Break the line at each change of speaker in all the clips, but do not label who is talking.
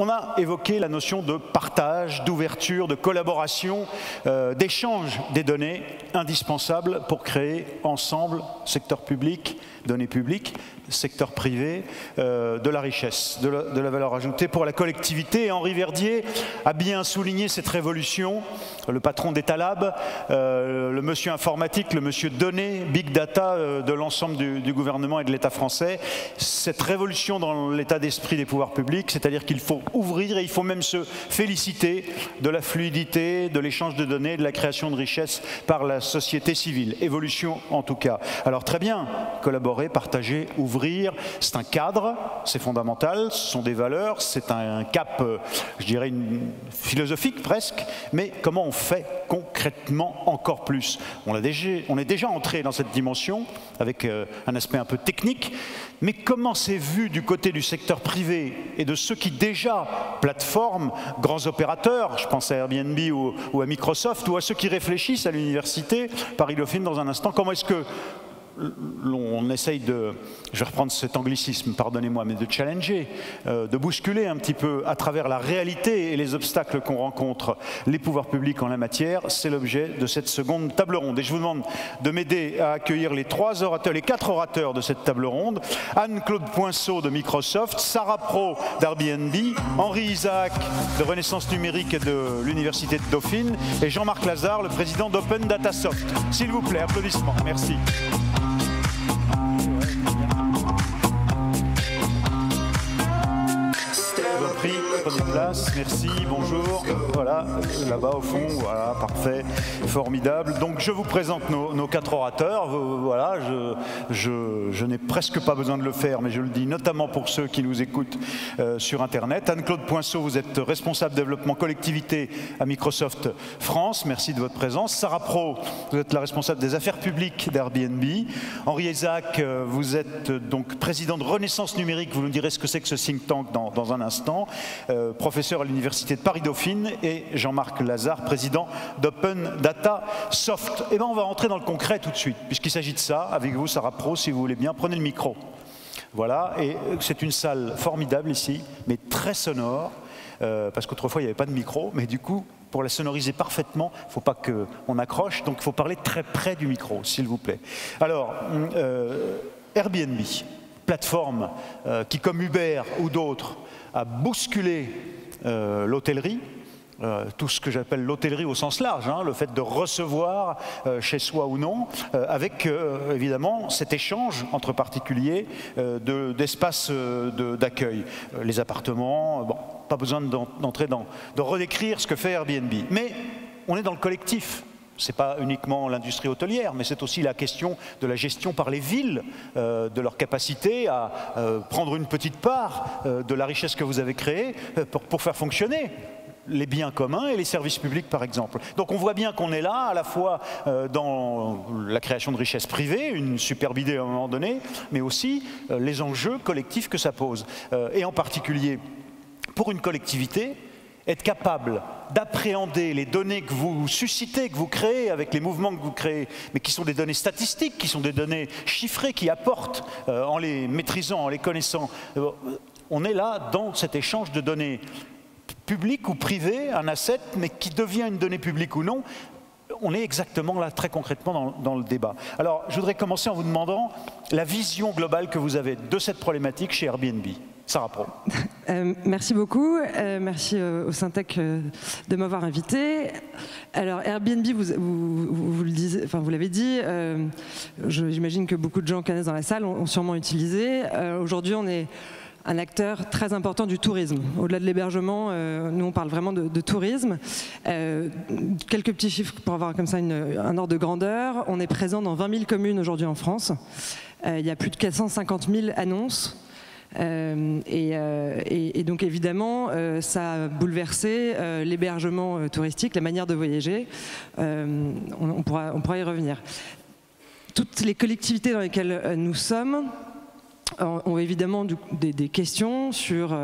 On a évoqué la notion de partage, d'ouverture, de collaboration, d'échange des données indispensables pour créer ensemble, secteur public, données publiques, secteur privé, de la richesse, de la valeur ajoutée pour la collectivité. Et Henri Verdier a bien souligné cette révolution, le patron d'Etalab, le monsieur informatique, le monsieur données, big data de l'ensemble du gouvernement et de l'État français. Cette révolution dans l'état d'esprit des pouvoirs publics, c'est-à-dire qu'il faut ouvrir et il faut même se féliciter de la fluidité, de l'échange de données, de la création de richesses par la société civile. Évolution en tout cas. Alors très bien, collaborer, partager, ouvrir, c'est un cadre, c'est fondamental, ce sont des valeurs, c'est un cap, je dirais, philosophique presque, mais comment on fait concrètement encore plus? On est déjà entré dans cette dimension avec un aspect un peu technique, mais comment c'est vu du côté du secteur privé et de ceux qui déjà, plateformes, grands opérateurs, je pense à Airbnb ou à Microsoft, ou à ceux qui réfléchissent à l'université, Paris-Dauphine dans un instant, comment est-ce que on essaye de, je vais reprendre cet anglicisme, pardonnez-moi, mais de challenger, de bousculer un petit peu à travers la réalité et les obstacles qu'on rencontre les pouvoirs publics en la matière. C'est l'objet de cette seconde table ronde. Et je vous demande de m'aider à accueillir les 4 orateurs de cette table ronde. Anne-Claude Poinceau de Microsoft, Sarah Pro d'Airbnb, Henri Isaac de Renaissance Numérique et de l'Université de Dauphine, et Jean-Marc Lazare, le président d'Open Data Soft. S'il vous plaît, applaudissements. Merci. Prenez place, merci, bonjour, voilà, là-bas au fond, voilà, parfait, formidable. Donc je vous présente nos 4 orateurs, voilà, je n'ai presque pas besoin de le faire, mais je le dis notamment pour ceux qui nous écoutent sur Internet. Anne-Claude Poinceau, vous êtes responsable développement collectivité à Microsoft France, merci de votre présence. Sarah Pro, vous êtes la responsable des affaires publiques d'Airbnb. Henri Isaac, vous êtes donc président de Renaissance Numérique, vous nous direz ce que c'est que ce think tank dans un instant. Professeur à l'Université de Paris-Dauphine, et Jean-Marc Lazare, président d'Open Data Soft. Et bien on va rentrer dans le concret tout de suite, puisqu'il s'agit de ça, avec vous Sarah Pro, si vous voulez bien, prenez le micro. Voilà, et c'est une salle formidable ici, mais très sonore, parce qu'autrefois il n'y avait pas de micro, mais du coup, pour la sonoriser parfaitement, il ne faut pas qu'on accroche, donc il faut parler très près du micro, s'il vous plaît. Alors, Airbnb, plateforme qui, comme Uber ou d'autres, a bousculé l'hôtellerie, tout ce que j'appelle l'hôtellerie au sens large, hein, le fait de recevoir chez soi ou non, avec évidemment cet échange entre particuliers d'espaces d'accueil. Les appartements, bon, pas besoin d'entrer de redécrire ce que fait Airbnb. Mais on est dans le collectif. Ce n'est pas uniquement l'industrie hôtelière, mais c'est aussi la question de la gestion par les villes, de leur capacité à prendre une petite part de la richesse que vous avez créée pour faire fonctionner les biens communs et les services publics, par exemple. Donc on voit bien qu'on est là, à la fois dans la création de richesses privées, une superbe idée à un moment donné, mais aussi les enjeux collectifs que ça pose. Et en particulier, pour une collectivité, être capable d'appréhender les données que vous suscitez, que vous créez avec les mouvements que vous créez, mais qui sont des données statistiques, qui sont des données chiffrées, qui apportent, en les maîtrisant, en les connaissant, on est là dans cet échange de données publiques ou privées, un asset, mais qui devient une donnée publique ou non. On est exactement là, très concrètement, dans le débat. Alors, je voudrais commencer en vous demandant la vision globale que vous avez de cette problématique chez Airbnb. Sarah Pro.
Merci beaucoup. Merci au Syntec de m'avoir invité. Alors Airbnb, vous le disiez, enfin vous l'avez dit, j'imagine que beaucoup de gens connaissent dans la salle, ont sûrement utilisé. Aujourd'hui, on est un acteur très important du tourisme. Au-delà de l'hébergement, nous on parle vraiment de tourisme. Quelques petits chiffres pour avoir comme ça un ordre de grandeur. On est présent dans 20 000 communes aujourd'hui en France. Il y a plus de 450 000 annonces. Et donc évidemment, ça a bouleversé l'hébergement touristique, la manière de voyager. On pourra y revenir. Toutes les collectivités dans lesquelles nous sommes ont évidemment des questions sur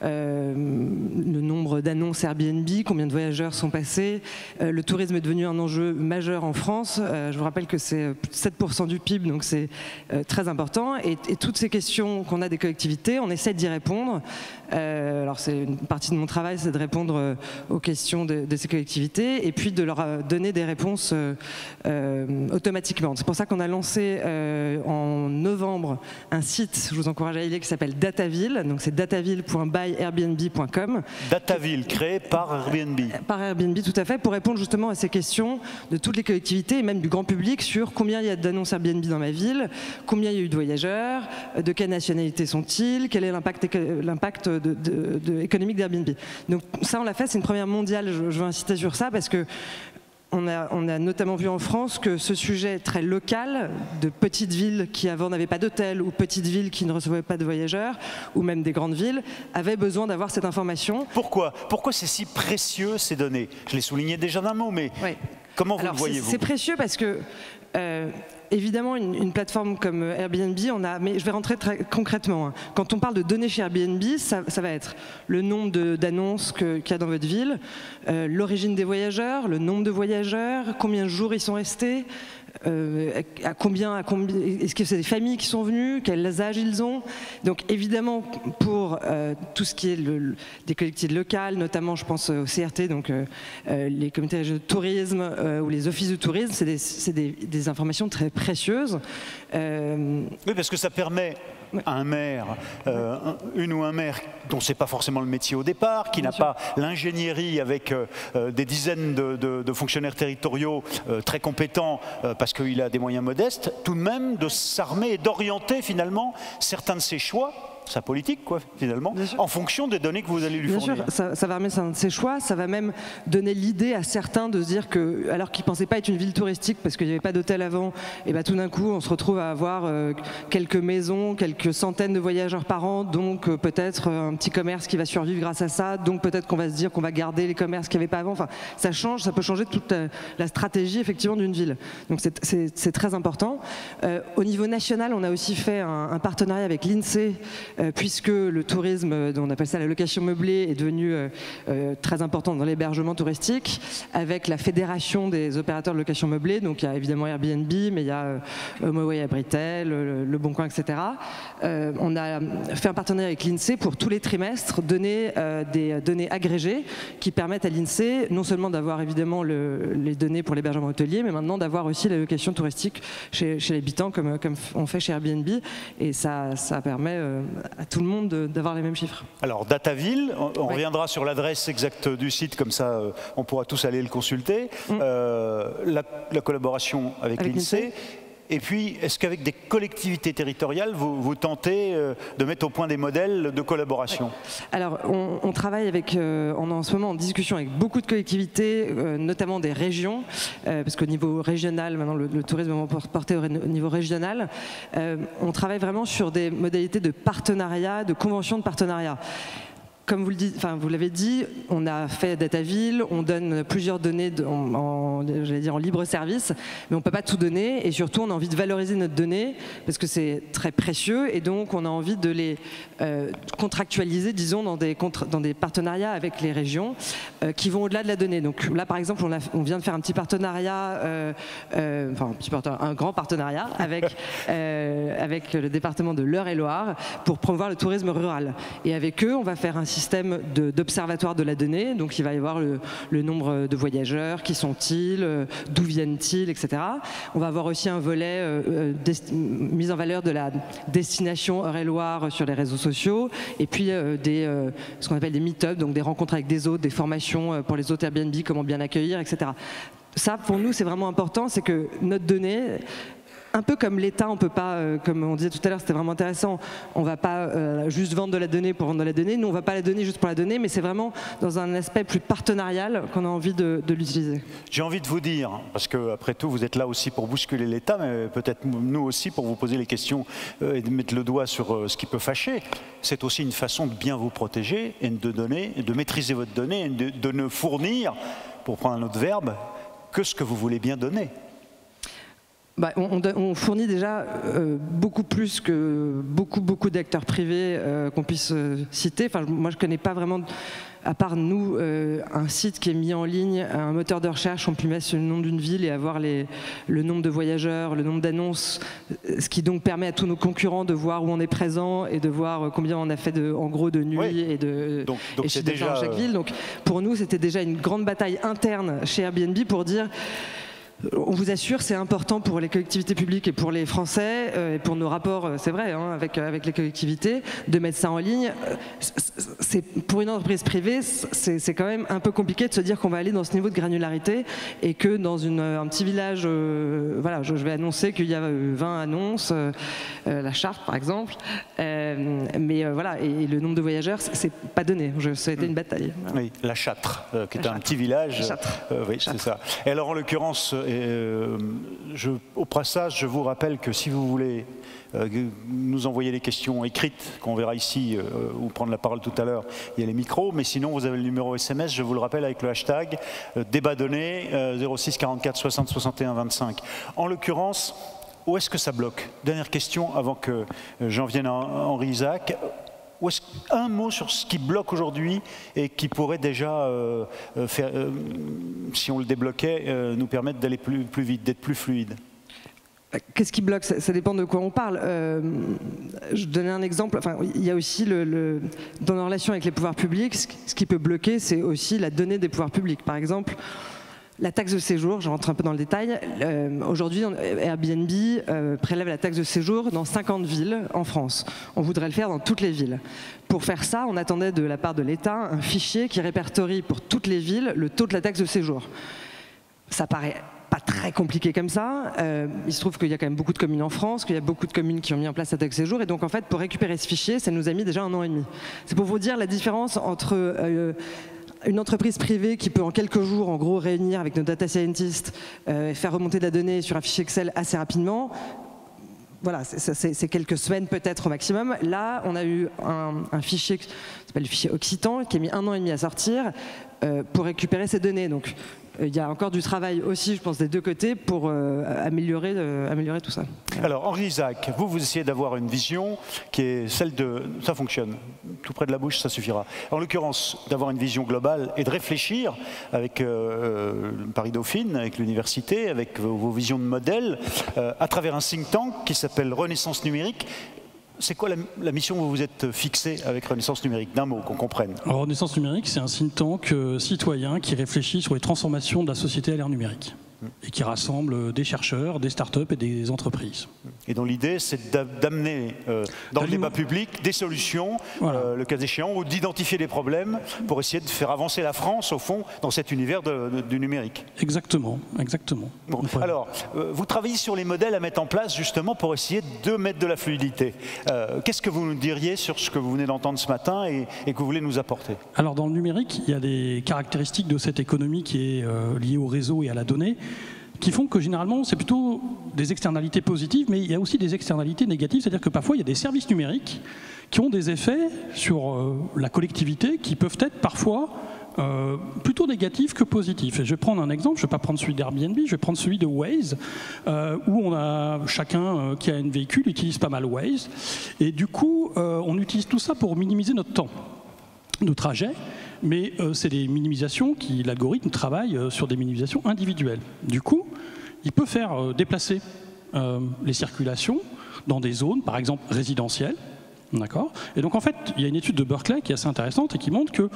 le nombre d'annonces Airbnb, combien de voyageurs sont passés. Le tourisme est devenu un enjeu majeur en France. Je vous rappelle que c'est plus de 7% du PIB, donc c'est très important. Et toutes ces questions qu'on a des collectivités, on essaie d'y répondre. Alors c'est une partie de mon travail, c'est de répondre aux questions de ces collectivités et puis de leur donner des réponses automatiquement. C'est pour ça qu'on a lancé en novembre un site, je vous encourage à y aller, qui s'appelle Dataville. Donc c'est dataville.byairbnb.com.
Dataville, créé par Airbnb.
Par Airbnb, tout à fait, pour répondre justement à ces questions de toutes les collectivités et même du grand public sur combien il y a d'annonces Airbnb dans ma ville, combien il y a eu de voyageurs, de quelle nationalité sont-ils, quel est l'impact économique d'Airbnb. Donc ça, on l'a fait, c'est une première mondiale, je veux insister sur ça, parce que on a notamment vu en France que ce sujet très local, de petites villes qui avant n'avaient pas d'hôtel, ou petites villes qui ne recevaient pas de voyageurs, ou même des grandes villes, avaient besoin d'avoir cette information.
Pourquoi c'est si précieux ces données? Je l'ai souligné déjà d'un mot, mais oui. Comment vous le voyez-vous?
C'est précieux parce que évidemment, une plateforme comme Airbnb, mais je vais rentrer très concrètement. Quand on parle de données chez Airbnb, ça va être le nombre d'annonces qu'il y a dans votre ville, l'origine des voyageurs, le nombre de voyageurs, combien de jours ils sont restés, est-ce que c'est des familles qui sont venues, quels âges ils ont. Donc évidemment, pour tout ce qui est des collectivités locales, notamment je pense au CRT, donc les comités de tourisme ou les offices de tourisme, c'est des informations très précieuses.
Oui, parce que ça permet à un maire, une ou un maire dont c'est pas forcément le métier au départ, qui n'a pas l'ingénierie avec des dizaines de fonctionnaires territoriaux très compétents parce qu'il a des moyens modestes, tout de même de s'armer et d'orienter finalement certains de ses choix, sa politique, quoi, finalement, en fonction des données que vous allez lui fournir.
Bien sûr, ça va remettre ses choix, ça va même donner l'idée à certains de se dire que, alors qu'ils ne pensaient pas être une ville touristique parce qu'il n'y avait pas d'hôtel avant, et ben tout d'un coup, on se retrouve à avoir quelques maisons, quelques centaines de voyageurs par an, donc peut-être un petit commerce qui va survivre grâce à ça, donc peut-être qu'on va se dire qu'on va garder les commerces qu'il n'y avait pas avant. Enfin, ça change, ça peut changer toute la stratégie, effectivement, d'une ville. Donc c'est très important. Au niveau national, on a aussi fait un partenariat avec l'INSEE, puisque le tourisme, on appelle ça la location meublée, est devenu très important dans l'hébergement touristique, avec la fédération des opérateurs de location meublée. Donc il y a évidemment Airbnb, mais il y a HomeAway à Britel, Le Bon Coin, etc. On a fait un partenariat avec l'INSEE pour tous les trimestres donner des données agrégées qui permettent à l'INSEE non seulement d'avoir évidemment les données pour l'hébergement hôtelier, mais maintenant d'avoir aussi la location touristique chez l'habitant, comme on fait chez Airbnb. Et ça permet à tout le monde d'avoir les mêmes chiffres.
Alors Dataville, on reviendra sur l'adresse exacte du site, comme ça on pourra tous aller le consulter. La collaboration avec l'INSEE. Et puis, est-ce qu'avec des collectivités territoriales, vous tentez de mettre au point des modèles de collaboration?
Alors, on travaille avec, on est en ce moment en discussion avec beaucoup de collectivités, notamment des régions, parce qu'au niveau régional, maintenant le tourisme est porté au niveau régional. On travaille vraiment sur des modalités de partenariat, de conventions de partenariat. Comme vous l'avez dit, on a fait Dataville, on donne plusieurs données en libre service, mais on ne peut pas tout donner, et surtout on a envie de valoriser notre donnée parce que c'est très précieux, et donc on a envie de les contractualiser, disons, dans des partenariats avec les régions qui vont au-delà de la donnée. Donc là, par exemple, on vient de faire un petit partenariat, un grand partenariat avec le département de l'Eure-et-Loire pour promouvoir le tourisme rural. Et avec eux, on va faire un système d'observatoire de la donnée, donc il va y avoir le nombre de voyageurs, qui sont-ils, d'où viennent-ils, etc. On va avoir aussi un volet mise en valeur de la destination Eure-et-Loire sur les réseaux sociaux, et puis ce qu'on appelle des meet-up, donc des rencontres avec des hôtes, des formations pour les hôtes Airbnb, comment bien accueillir, etc. Ça, pour nous, c'est vraiment important, c'est que notre donnée, un peu comme l'État, on peut pas, comme on disait tout à l'heure, c'était vraiment intéressant, on va pas juste vendre de la donnée pour vendre de la donnée, nous on va pas la donner juste pour la donner, mais c'est vraiment dans un aspect plus partenarial qu'on a envie de l'utiliser.
J'ai envie de vous dire, parce qu'après tout vous êtes là aussi pour bousculer l'État, mais peut-être nous aussi pour vous poser les questions et de mettre le doigt sur ce qui peut fâcher, c'est aussi une façon de bien vous protéger et de maîtriser votre donnée et de ne fournir, pour prendre un autre verbe, que ce que vous voulez bien donner.
On fournit déjà beaucoup plus que beaucoup d'acteurs privés qu'on puisse citer. Enfin, moi, je ne connais pas vraiment, à part nous, un site qui est mis en ligne, un moteur de recherche, on peut mettre le nom d'une ville et avoir le nombre de voyageurs, le nombre d'annonces, ce qui donc permet à tous nos concurrents de voir où on est présent et de voir combien on a fait en gros de nuits et de
c'est déjà
dans chaque ville. Donc pour nous, c'était déjà une grande bataille interne chez Airbnb pour dire... On vous assure, c'est important pour les collectivités publiques et pour les Français, et pour nos rapports, c'est vrai, hein, avec les collectivités, de mettre ça en ligne. Pour une entreprise privée, c'est quand même un peu compliqué de se dire qu'on va aller dans ce niveau de granularité et que dans un petit village, voilà, je vais annoncer qu'il y a 20 annonces, la Charte par exemple, mais voilà, et le nombre de voyageurs, c'est pas donné. Ça a été une bataille. Voilà.
Oui, la Châtre, qui est un petit village. Oui, c'est ça. Et alors en l'occurrence, au passage, je vous rappelle que si vous voulez nous envoyer les questions écrites, qu'on verra ici, ou prendre la parole tout à l'heure, il y a les micros, mais sinon vous avez le numéro SMS, je vous le rappelle, avec le hashtag débat donné 06 44 60 61 25. En l'occurrence, où est-ce que ça bloque? Dernière question avant que j'en vienne à Henri Isaac. Un mot sur ce qui bloque aujourd'hui et qui pourrait déjà faire, si on le débloquait, nous permettre d'aller plus vite, d'être plus fluide.
Qu'est-ce qui bloque? Ça dépend de quoi on parle. Je donnais un exemple. Enfin, il y a aussi dans nos relations avec les pouvoirs publics, ce qui peut bloquer, c'est aussi la donnée des pouvoirs publics. Par exemple, la taxe de séjour, je rentre un peu dans le détail. Aujourd'hui, Airbnb prélève la taxe de séjour dans 50 villes en France. On voudrait le faire dans toutes les villes. Pour faire ça, on attendait de la part de l'État un fichier qui répertorie pour toutes les villes le taux de la taxe de séjour. Ça paraît pas très compliqué comme ça. Il se trouve qu'il y a quand même beaucoup de communes en France, qu'il y a beaucoup de communes qui ont mis en place la taxe de séjour. Et donc, en fait, pour récupérer ce fichier, ça nous a mis déjà 1 an et demi. C'est pour vous dire la différence entre... une entreprise privée qui peut en quelques jours, en gros, réunir avec nos data scientists, faire remonter de la donnée sur un fichier Excel assez rapidement. Voilà, c'est quelques semaines peut-être au maximum. Là, on a eu un fichier qui s'appelle le fichier Occitan, qui a mis 1 an et demi à sortir pour récupérer ces données. Donc, il y a encore du travail aussi, je pense, des deux côtés pour améliorer tout ça.
Alors, Henri Isaac, vous essayez d'avoir une vision qui est celle de... Ça fonctionne. Tout près de la bouche, ça suffira. En l'occurrence, d'avoir une vision globale et de réfléchir avec Paris-Dauphine, avec l'université, avec vos visions de modèles, à travers un think tank qui s'appelle Renaissance numérique. C'est quoi la mission que vous vous êtes fixée avec Renaissance numérique? D'un mot, qu'on comprenne.
Alors, Renaissance numérique, c'est un think tank citoyen qui réfléchit sur les transformations de la société à l'ère numérique et qui rassemble des chercheurs, des startups et des entreprises. Et
dont l'idée, c'est d'amener dans le débat public des solutions, voilà, le cas échéant, ou d'identifier des problèmes pour essayer de faire avancer la France, au fond, dans cet univers du numérique.
Exactement, exactement.
Bon, alors, vous travaillez sur les modèles à mettre en place, justement, pour essayer de mettre de la fluidité. Qu'est-ce que vous nous diriez sur ce que vous venez d'entendre ce matin et que vous voulez nous apporter?
Alors, dans le numérique, il y a des caractéristiques de cette économie qui est liée au réseau et à la donnée, qui font que généralement c'est plutôt des externalités positives, mais il y a aussi des externalités négatives, c'est-à-dire que parfois il y a des services numériques qui ont des effets sur la collectivité qui peuvent être parfois plutôt négatifs que positifs. Et je vais prendre un exemple, je ne vais pas prendre celui d'Airbnb, je vais prendre celui de Waze, où on a chacun qui a un véhicule utilise pas mal Waze, et du coup on utilise tout ça pour minimiser notre temps de trajet. Mais c'est des minimisations l'algorithme travaille sur des minimisations individuelles. Du coup, il peut faire déplacer les circulations dans des zones, par exemple résidentielles. D'accord ? Et donc en fait, il y a une étude de Berkeley qui est assez intéressante et qui montre que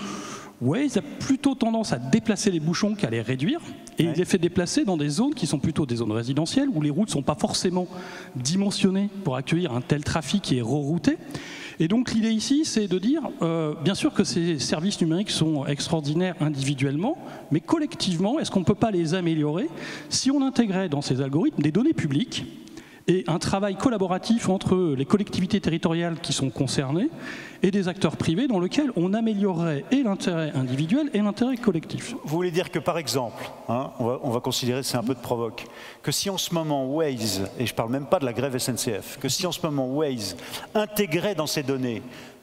Waze a plutôt tendance à déplacer les bouchons qu'à les réduire. Et il les fait déplacer dans des zones qui sont plutôt des zones résidentielles, où les routes ne sont pas forcément dimensionnées pour accueillir un tel trafic qui est rerouté. Et donc l'idée ici, c'est de dire, bien sûr que ces services numériques sont extraordinaires individuellement, mais collectivement, est-ce qu'on ne peut pas les améliorer si on intégrait dans ces algorithmes des données publiques et un travail collaboratif entre les collectivités territoriales qui sont concernées et des acteurs privés dans lequel on améliorerait et l'intérêt individuel et l'intérêt collectif.
Vous voulez dire que par exemple, hein, on va considérer, c'est un peu de provoque, que si en ce moment Waze, et je ne parle même pas de la grève SNCF, que si en ce moment Waze intégrait dans ses données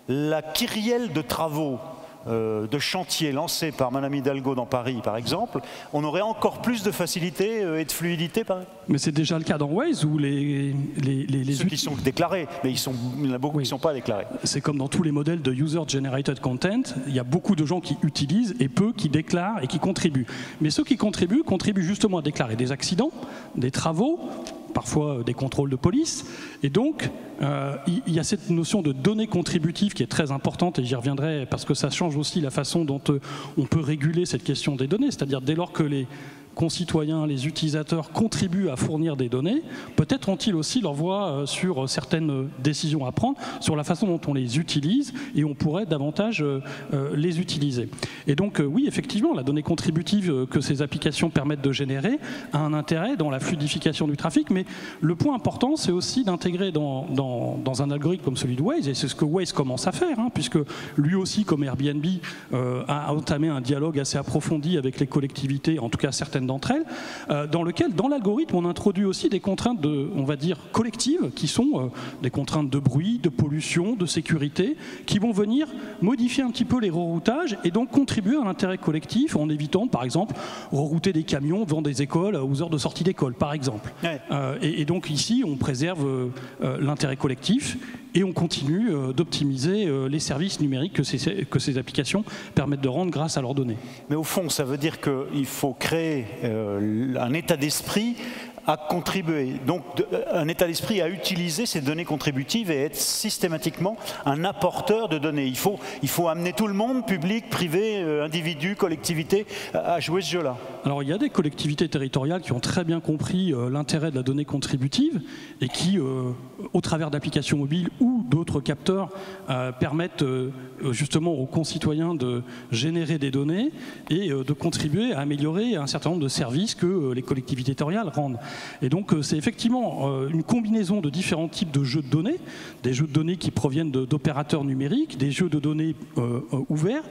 la kyrielle de travaux de chantier lancé par Madame Hidalgo dans Paris, par exemple, on aurait encore plus de facilité et de fluidité.
Mais c'est déjà le cas dans Waze où
ceux qui sont déclarés, mais il y en a beaucoup qui ne sont pas déclarés.
C'est comme dans tous les modèles de user-generated content, il y a beaucoup de gens qui utilisent et peu qui déclarent et qui contribuent. Mais ceux qui contribuent justement à déclarer des accidents, des travaux, parfois des contrôles de police. Et donc, il y a cette notion de données contributives qui est très importante, et j'y reviendrai parce que ça change aussi la façon dont on peut réguler cette question des données. C'est-à-dire dès lors que les concitoyens, les utilisateurs contribuent à fournir des données, peut-être ont-ils aussi leur voix sur certaines décisions à prendre, sur la façon dont on les utilise, et on pourrait davantage les utiliser. Et donc oui, effectivement, la donnée contributive que ces applications permettent de générer a un intérêt dans la fluidification du trafic, mais le point important, c'est aussi d'intégrer dans un algorithme comme celui de Waze, et c'est ce que Waze commence à faire, puisque lui aussi, comme Airbnb, a entamé un dialogue assez approfondi avec les collectivités, en tout cas certaines d'entre elles, dans lequel, dans l'algorithme, on introduit aussi des contraintes, on va dire, collectives, qui sont des contraintes de bruit, de pollution, de sécurité, qui vont venir modifier un petit peu les reroutages et donc contribuer à l'intérêt collectif en évitant, par exemple, rerouter des camions devant des écoles aux heures de sortie d'école, par exemple. Ouais. Et donc ici, on préserve l'intérêt collectif et on continue d'optimiser les services numériques que ces applications permettent de rendre grâce à leurs données.
Mais au fond, ça veut dire qu'il faut créer un état d'esprit à contribuer, donc un état d'esprit à utiliser ces données contributives et être systématiquement un apporteur de données. Il faut amener tout le monde, public, privé, individu, collectivité, à jouer ce jeu-là.
Alors il y a des collectivités territoriales qui ont très bien compris l'intérêt de la donnée contributive et qui, au travers d'applications mobiles ou d'autres capteurs, permettent justement aux concitoyens de générer des données et de contribuer à améliorer un certain nombre de services que les collectivités territoriales rendent. Et donc c'est effectivement une combinaison de différents types de jeux de données, des jeux de données qui proviennent d'opérateurs numériques, des jeux de données ouverts,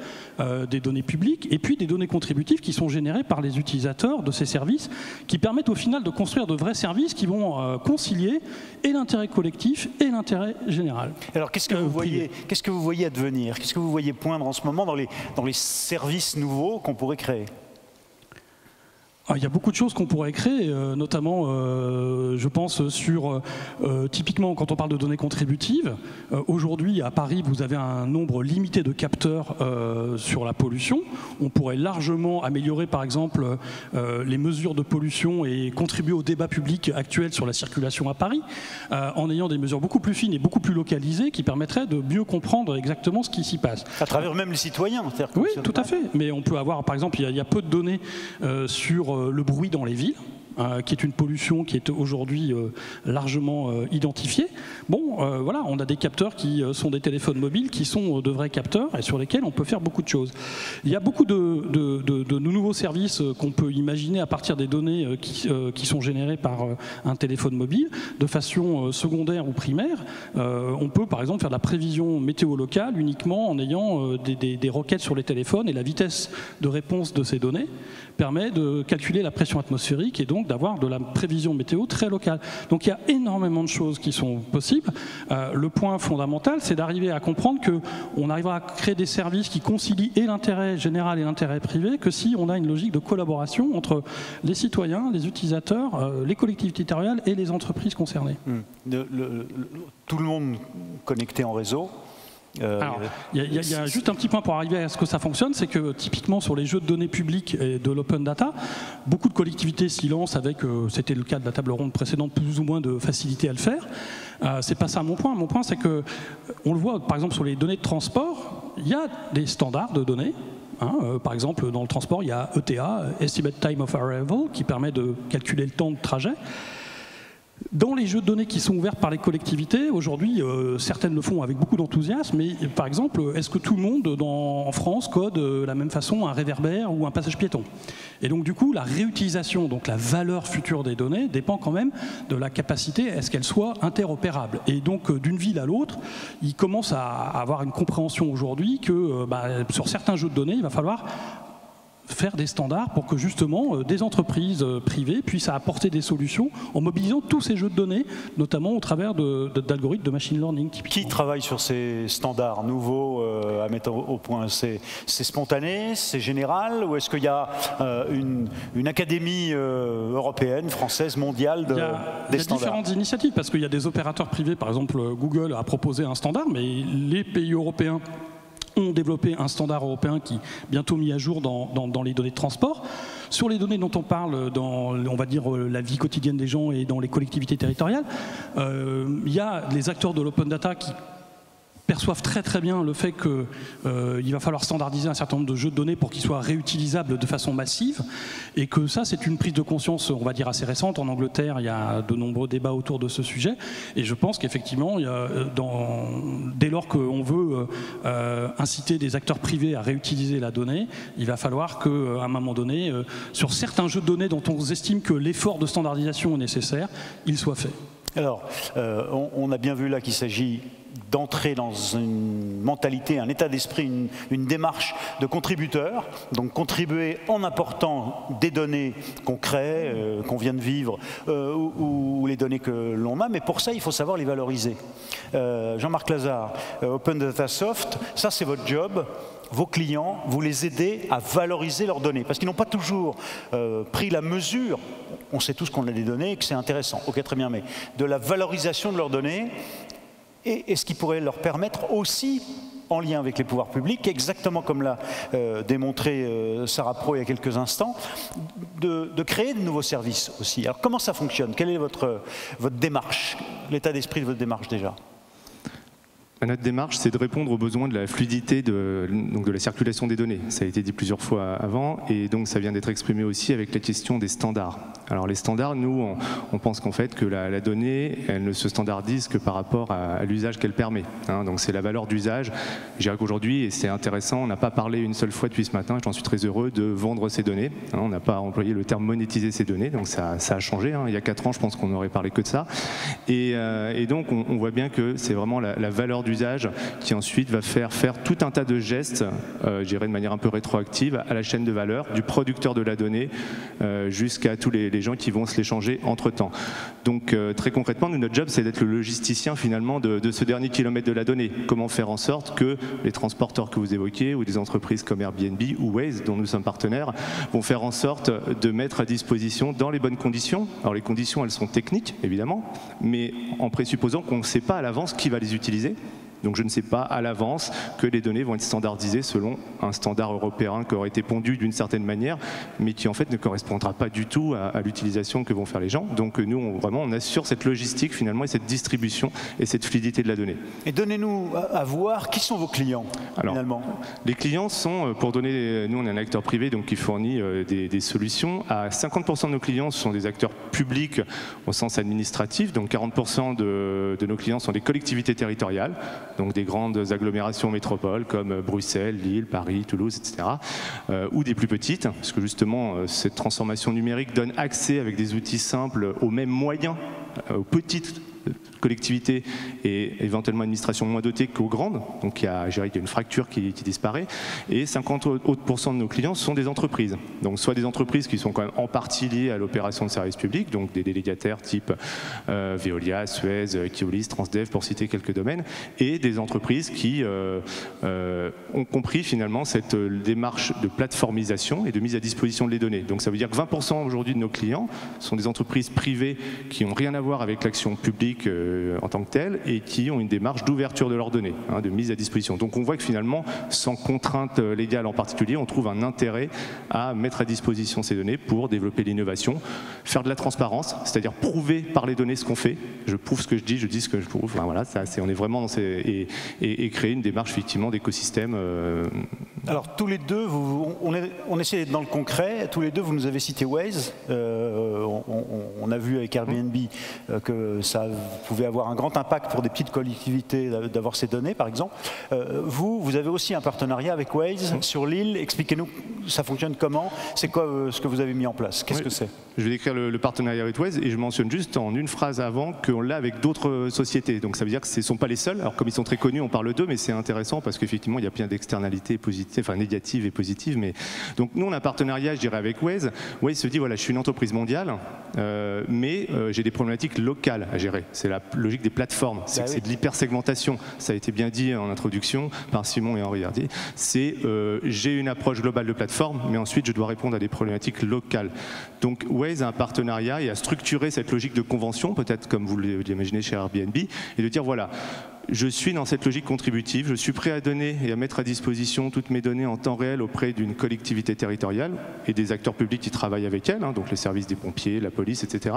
des données publiques, et puis des données contributives qui sont générées par les utilisateurs de ces services, qui permettent au final de construire de vrais services qui vont concilier et l'intérêt collectif et l'intérêt général.
Alors qu'est-ce que vous voyez advenir? Qu'est-ce que vous voyez poindre en ce moment dans les services nouveaux qu'on pourrait créer?
Il y a beaucoup de choses qu'on pourrait créer, notamment, je pense, sur, typiquement, quand on parle de données contributives, aujourd'hui, à Paris, vous avez un nombre limité de capteurs sur la pollution. On pourrait largement améliorer, par exemple, les mesures de pollution et contribuer au débat public actuel sur la circulation à Paris, en ayant des mesures beaucoup plus fines et beaucoup plus localisées qui permettraient de mieux comprendre exactement ce qui s'y passe.
À travers même les citoyens.
Oui, tout à fait. Mais on peut avoir, par exemple, il y a peu de données sur le bruit dans les villes, qui est une pollution qui est aujourd'hui largement identifiée. Bon, voilà, on a des capteurs qui sont des téléphones mobiles, qui sont de vrais capteurs et sur lesquels on peut faire beaucoup de choses. Il y a beaucoup de nouveaux services qu'on peut imaginer à partir des données qui sont générées par un téléphone mobile, de façon secondaire ou primaire. On peut par exemple faire de la prévision météo locale uniquement en ayant des requêtes sur les téléphones, et la vitesse de réponse de ces données permet de calculer la pression atmosphérique et donc d'avoir de la prévision météo très locale. Donc il y a énormément de choses qui sont possibles. Le point fondamental, c'est d'arriver à comprendre qu'on arrivera à créer des services qui concilient et l'intérêt général et l'intérêt privé que si on a une logique de collaboration entre les citoyens, les utilisateurs, les collectivités territoriales et les entreprises concernées.
Tout le monde connecté en réseau.
Alors, il y a juste un petit point pour arriver à ce que ça fonctionne, c'est que typiquement sur les jeux de données publiques et de l'open data, beaucoup de collectivités s'y lancent avec, c'était le cas de la table ronde précédente, plus ou moins de facilité à le faire. C'est pas ça mon point. Mon point, c'est que on le voit par exemple sur les données de transport, il y a des standards de données. Par exemple, dans le transport, il y a ETA, Estimate Time of Arrival, qui permet de calculer le temps de trajet. Dans les jeux de données qui sont ouverts par les collectivités, aujourd'hui, certaines le font avec beaucoup d'enthousiasme, mais par exemple, est-ce que tout le monde en France code de la même façon un réverbère ou un passage piéton? Et donc du coup, la réutilisation, donc la valeur future des données, dépend quand même de la capacité à ce qu'elles soient interopérables. Et donc d'une ville à l'autre, il commence à avoir une compréhension aujourd'hui que sur certains jeux de données, il va falloir faire des standards pour que justement des entreprises privées puissent apporter des solutions en mobilisant tous ces jeux de données, notamment au travers d'algorithmes de machine learning.
Qui travaille sur ces standards nouveaux à mettre au point? C'est spontané, c'est général, ou est-ce qu'il y a une académie européenne, française, mondiale des standards?
Il y a différentes initiatives, parce qu'il y a des opérateurs privés, par exemple Google a proposé un standard, mais les pays européens ont développé un standard européen qui est bientôt mis à jour dans les données de transport. Sur les données dont on parle dans, on va dire, la vie quotidienne des gens et dans les collectivités territoriales, il y a les acteurs de l'open data qui perçoivent très très bien le fait qu'il va falloir standardiser un certain nombre de jeux de données pour qu'ils soient réutilisables de façon massive, et que ça c'est une prise de conscience, on va dire, assez récente. En Angleterre, il y a de nombreux débats autour de ce sujet, et je pense qu'effectivement, dès lors qu'on veut inciter des acteurs privés à réutiliser la donnée, il va falloir qu'à un moment donné, sur certains jeux de données dont on estime que l'effort de standardisation est nécessaire, il soit fait.
Alors, on a bien vu là qu'il s'agit d'entrer dans une mentalité, un état d'esprit, une démarche de contributeur, donc contribuer en apportant des données qu'on crée, qu'on vient de vivre, ou les données que l'on a, mais pour ça il faut savoir les valoriser. Jean-Marc Lazare, Open Data Soft, ça c'est votre job. Vos clients, vous les aidez à valoriser leurs données, parce qu'ils n'ont pas toujours pris la mesure, on sait tous qu'on a des données et que c'est intéressant, ok, très bien, mais de la valorisation de leurs données, et ce qui pourrait leur permettre aussi, en lien avec les pouvoirs publics, exactement comme l'a démontré Sarah Pro il y a quelques instants, de créer de nouveaux services aussi. Alors comment ça fonctionne? Quelle est votre démarche, l'état d'esprit de votre démarche déjà?
Notre démarche, c'est de répondre aux besoins de la fluidité de la circulation des données. Ça a été dit plusieurs fois avant, et donc ça vient d'être exprimé aussi avec la question des standards. Alors les standards, nous, on pense qu'en fait que la donnée, elle ne se standardise que par rapport à l'usage qu'elle permet. Hein, donc c'est la valeur d'usage. Je dirais qu'aujourd'hui, et c'est intéressant, on n'a pas parlé une seule fois depuis ce matin, j'en suis très heureux, de vendre ces données. Hein, on n'a pas employé le terme monétiser ces données, donc ça a changé. Hein. Il y a 4 ans, je pense qu'on n'aurait parlé que de ça. Et donc on voit bien que c'est vraiment la valeur d'usage qui ensuite va faire tout un tas de gestes, je dirais de manière un peu rétroactive, à la chaîne de valeur, du producteur de la donnée jusqu'à tous les gens qui vont se l'échanger entre-temps. Donc très concrètement, notre job, c'est d'être le logisticien finalement de ce dernier kilomètre de la donnée. Comment faire en sorte que les transporteurs que vous évoquez, ou des entreprises comme Airbnb ou Waze, dont nous sommes partenaires, vont faire en sorte de mettre à disposition dans les bonnes conditions. Alors les conditions, elles sont techniques, évidemment, mais en présupposant qu'on ne sait pas à l'avance qui va les utiliser. Donc je ne sais pas à l'avance que les données vont être standardisées selon un standard européen qui aurait été pondu d'une certaine manière, mais qui en fait ne correspondra pas du tout à l'utilisation que vont faire les gens. Donc nous, on assure cette logistique finalement, et cette distribution et cette fluidité de la donnée. Et
donnez-nous à voir qui sont vos clients. Alors, finalement.
Les clients sont, pour donner, nous on est un acteur privé donc qui fournit des solutions. À 50% de nos clients, ce sont des acteurs publics au sens administratif, donc 40% de nos clients sont des collectivités territoriales, donc des grandes agglomérations métropoles comme Bruxelles, Lille, Paris, Toulouse, etc. Ou des plus petites, parce que justement cette transformation numérique donne accès avec des outils simples aux mêmes moyens, aux petites collectivités et éventuellement administrations moins dotées qu'aux grandes. Donc il y a une fracture qui disparaît. Et 50% de nos clients sont des entreprises. Donc soit des entreprises qui sont quand même en partie liées à l'opération de service public, donc des délégataires type Veolia, Suez, Keolis, Transdev, pour citer quelques domaines, et des entreprises qui ont compris finalement cette démarche de plateformisation et de mise à disposition de les données. Donc ça veut dire que 20% aujourd'hui de nos clients sont des entreprises privées qui n'ont rien à voir avec l'action publique en tant que telle, et qui ont une démarche d'ouverture de leurs données, hein, de mise à disposition. Donc on voit que finalement, sans contrainte légale en particulier, on trouve un intérêt à mettre à disposition ces données pour développer l'innovation, faire de la transparence, c'est-à-dire prouver par les données ce qu'on fait. Je prouve ce que je dis ce que je prouve. Enfin, voilà, on est vraiment dans et créer une démarche effectivement d'écosystème.
Alors tous les deux, on essaie d'être dans le concret. Tous les deux, vous nous avez cité Waze. On a vu avec Airbnb que ça pouvait pouvait avoir un grand impact pour des petites collectivités d'avoir ces données, par exemple. Vous avez aussi un partenariat avec Waze sur l'île. Expliquez-nous, ça fonctionne comment? C'est quoi ce que vous avez mis en place? Qu'est-ce que c'est?
Je vais décrire le partenariat avec Waze et je mentionne juste en une phrase avant qu'on l'a avec d'autres sociétés. Donc ça veut dire que ce ne sont pas les seuls. Alors comme ils sont très connus, on parle d'eux, mais c'est intéressant parce qu'effectivement, il y a plein d'externalités positives, enfin négatives et positives. Mais... Donc nous, on a un partenariat, je dirais, avec Waze. Waze se dit, voilà, je suis une entreprise mondiale, mais j'ai des problématiques locales à gérer. C'est la logique des plateformes. C'est de l'hypersegmentation. Ça a été bien dit en introduction par Simon et Henri Hardy. C'est j'ai une approche globale de plateforme, mais ensuite je dois répondre à des problématiques locales. Donc Waze a un partenariat et a structuré cette logique de convention, peut-être comme vous l'imaginez chez Airbnb, et de dire voilà, je suis dans cette logique contributive, je suis prêt à donner et à mettre à disposition toutes mes données en temps réel auprès d'une collectivité territoriale et des acteurs publics qui travaillent avec elle, hein, donc les services des pompiers, la police, etc.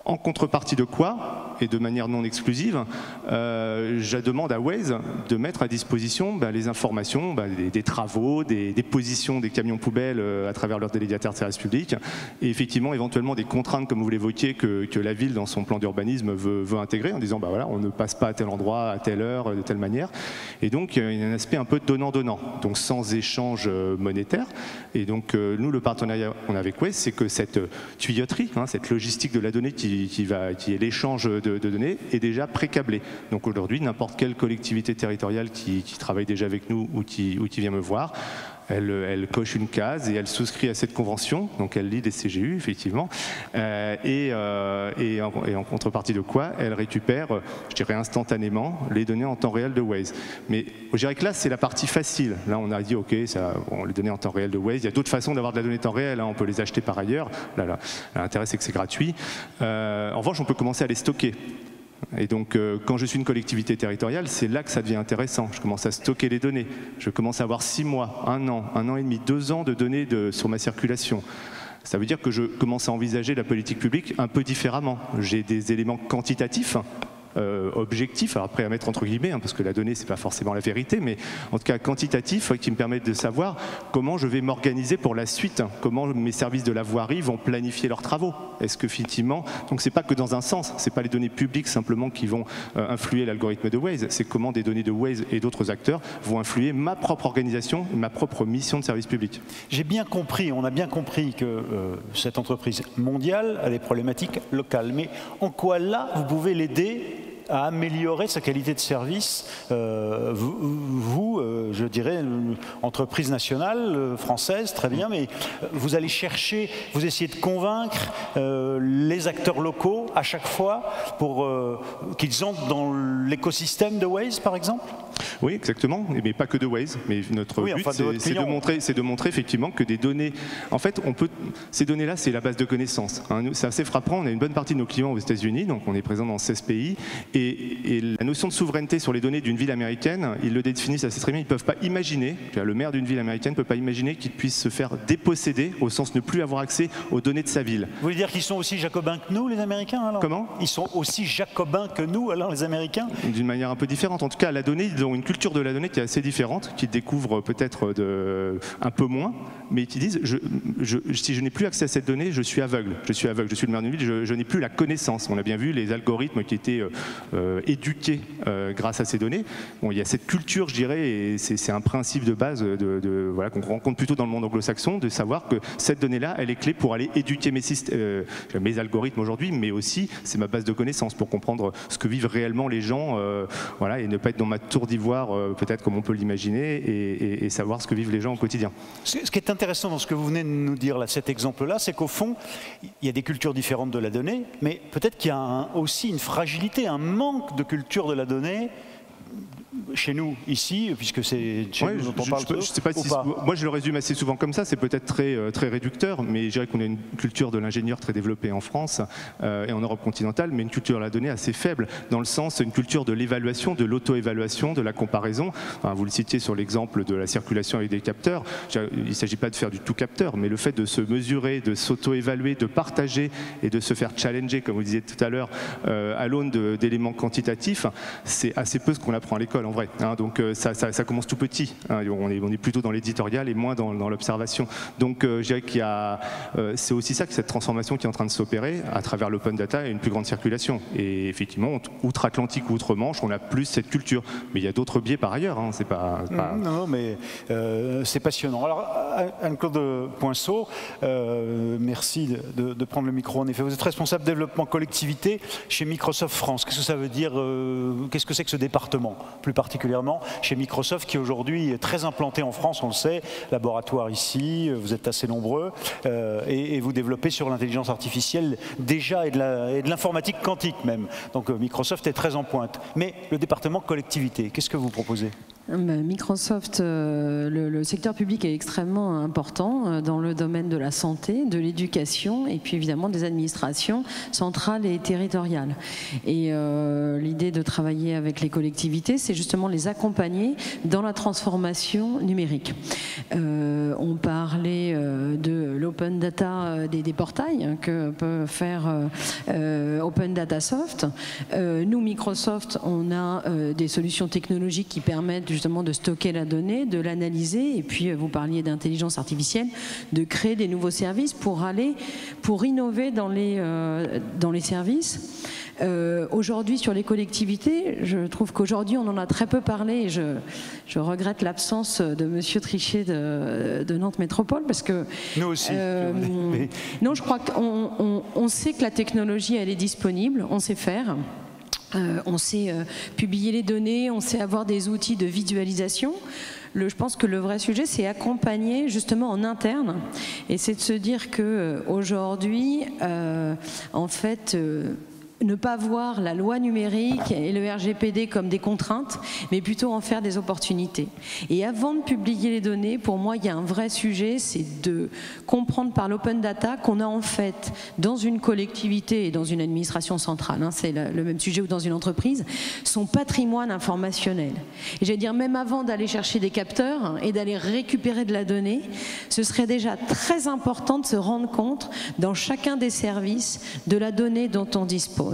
En contrepartie de quoi, et de manière non exclusive, je demande à Waze de mettre à disposition les informations des travaux, des positions des camions poubelles à travers leurs délégataires de services publics, et effectivement éventuellement des contraintes, comme vous l'évoquiez, que la ville dans son plan d'urbanisme veut intégrer, en disant voilà, on ne passe pas à tel endroit, à telle heure, de telle manière. Et donc il y a un aspect un peu donnant-donnant, donc sans échange monétaire. Et donc nous, le partenariat qu'on a avec Waze, c'est que cette tuyauterie, hein, cette logistique de la donnée qui est l'échange de données, est déjà pré-câblé. Donc aujourd'hui, n'importe quelle collectivité territoriale qui travaille déjà avec nous ou qui vient me voir, elle coche une case et elle souscrit à cette convention, donc elle lit des CGU, effectivement, et en contrepartie de quoi, elle récupère, je dirais instantanément, les données en temps réel de Waze. Mais je dirais que là, c'est la partie facile. Là, on a dit, OK, les données en temps réel de Waze, il y a d'autres façons d'avoir de la donnée en temps réel, hein, on peut les acheter par ailleurs. Là, l'intérêt, c'est que c'est gratuit. En revanche, on peut commencer à les stocker. Et donc, quand je suis une collectivité territoriale, c'est là que ça devient intéressant. Je commence à stocker les données. Je commence à avoir 6 mois, 1 an et demi, 2 ans de données sur ma circulation. Ça veut dire que je commence à envisager la politique publique un peu différemment. J'ai des éléments quantitatifs, objectifs, alors après à mettre entre guillemets, hein, parce que la donnée c'est pas forcément la vérité, mais en tout cas quantitatifs, qui me permettent de savoir comment je vais m'organiser pour la suite, comment mes services de la voirie vont planifier leurs travaux. Est-ce que effectivement, donc c'est pas que dans un sens, c'est pas les données publiques simplement qui vont influer l'algorithme de Waze, c'est comment des données de Waze et d'autres acteurs vont influer ma propre organisation, ma propre mission de service public.
J'ai bien compris, on a bien compris que cette entreprise mondiale a des problématiques locales, mais en quoi là vous pouvez l'aider à améliorer sa qualité de service, je dirais, entreprise nationale, française, très bien, mais vous allez chercher, vous essayez de convaincre les acteurs locaux à chaque fois pour qu'ils entrent dans l'écosystème de Waze, par exemple?
Oui, exactement, mais pas que de Waze, mais notre but, c'est de montrer effectivement que des données, en fait, ces données-là, c'est la base de connaissances. Hein. C'est assez frappant, on a une bonne partie de nos clients aux États-Unis, donc on est présent dans 16 pays, et la notion de souveraineté sur les données d'une ville américaine, ils le définissent assez très bien, ils ne peuvent pas imaginer, le maire d'une ville américaine ne peut pas imaginer qu'il puisse se faire déposséder, au sens de ne plus avoir accès aux données de sa ville.
Vous voulez dire qu'ils sont aussi jacobins que nous, les Américains, alors? Comment? Ils sont aussi jacobins que nous, alors, les Américains? D'une
manière un peu différente. En tout cas, la donnée, ils ont une culture de la donnée qui est assez différente, qu'ils découvrent peut-être un peu moins, mais qui disent si je n'ai plus accès à cette donnée, je suis aveugle. Je suis le maire d'une ville, je n'ai plus la connaissance. On a bien vu les algorithmes qui étaient éduqués grâce à ces données. Bon, il y a cette culture, je dirais, et c'est un principe de base voilà, qu'on rencontre plutôt dans le monde anglo-saxon, de savoir que cette donnée-là, elle est clé pour aller éduquer mes algorithmes aujourd'hui, mais aussi c'est ma base de connaissances pour comprendre ce que vivent réellement les gens, voilà, et ne pas être dans ma tour d'ivoire, peut-être comme on peut l'imaginer, et savoir ce que vivent les gens au quotidien.
Ce qui est intéressant dans ce que vous venez de nous dire, là, cet exemple-là, c'est qu'au fond, il y a des cultures différentes de la donnée, mais peut-être qu'il y a aussi une fragilité, un manque de culture de la donnée chez nous, ici, puisque c'est chez nous dont on parle.
Je sais pas si moi je le résume assez souvent comme ça, c'est peut-être très réducteur, mais je dirais qu'on a une culture de l'ingénieur très développée en France et en Europe continentale, mais une culture de la donnée assez faible, dans le sens, une culture de l'évaluation, de l'auto-évaluation, de la comparaison. Enfin, vous le citiez sur l'exemple de la circulation avec des capteurs, il ne s'agit pas de faire du tout capteur, mais le fait de se mesurer, de s'auto-évaluer, de partager et de se faire challenger, comme vous disiez tout à l'heure, à l'aune d'éléments quantitatifs, c'est assez peu ce qu'on qu'on apprend à l'école en vrai. Hein, donc ça commence tout petit. Hein, on est plutôt dans l'éditorial et moins dans l'observation. Donc je dirais qu'il y a, c'est aussi ça que cette transformation qui est en train de s'opérer à travers l'open data et une plus grande circulation. Et effectivement, outre-Atlantique ou outre-Manche, on a plus cette culture. Mais il y a d'autres biais par ailleurs. Hein, c'est pas...
Non, mais c'est passionnant. Alors Anne-Claude Poinceau, merci de prendre le micro. En effet, vous êtes responsable développement collectivité chez Microsoft France. Qu'est-ce que ça veut dire? Qu'est-ce que c'est que ce département, plus particulièrement chez Microsoft, qui aujourd'hui est très implanté en France, on le sait, laboratoire ici, vous êtes assez nombreux, et vous développez sur l'intelligence artificielle déjà et de l'informatique quantique même. Donc Microsoft est très en pointe. Mais le département collectivité, qu'est-ce que vous proposez?
Microsoft, le secteur public est extrêmement important dans le domaine de la santé, de l'éducation et puis évidemment des administrations centrales et territoriales. Et l'idée de travailler avec les collectivités, c'est justement les accompagner dans la transformation numérique. On parlait de l'open data des portails que peut faire Open Data Soft. Nous, Microsoft, on a des solutions technologiques qui permettent justement de stocker la donnée, de l'analyser, et puis vous parliez d'intelligence artificielle, de créer des nouveaux services pour innover dans les services. Aujourd'hui, sur les collectivités, je trouve qu'aujourd'hui, on en a très peu parlé, et je regrette l'absence de Monsieur Trichet de Nantes Métropole, parce que...
Nous aussi.
Non, je crois qu'on sait que la technologie, elle est disponible, on sait faire. On sait publier les données, on sait avoir des outils de visualisation. Je pense que le vrai sujet, c'est accompagner justement en interne, et c'est de se dire qu'aujourd'hui, en fait, ne pas voir la loi numérique et le RGPD comme des contraintes, mais plutôt en faire des opportunités. Et avant de publier les données, pour moi, il y a un vrai sujet, c'est de comprendre par l'open data qu'on a en fait, dans une collectivité et dans une administration centrale, hein, c'est le même sujet, ou dans une entreprise, son patrimoine informationnel. Et j'allais dire, même avant d'aller chercher des capteurs et d'aller récupérer de la donnée, ce serait déjà très important de se rendre compte, dans chacun des services, de la donnée dont on dispose.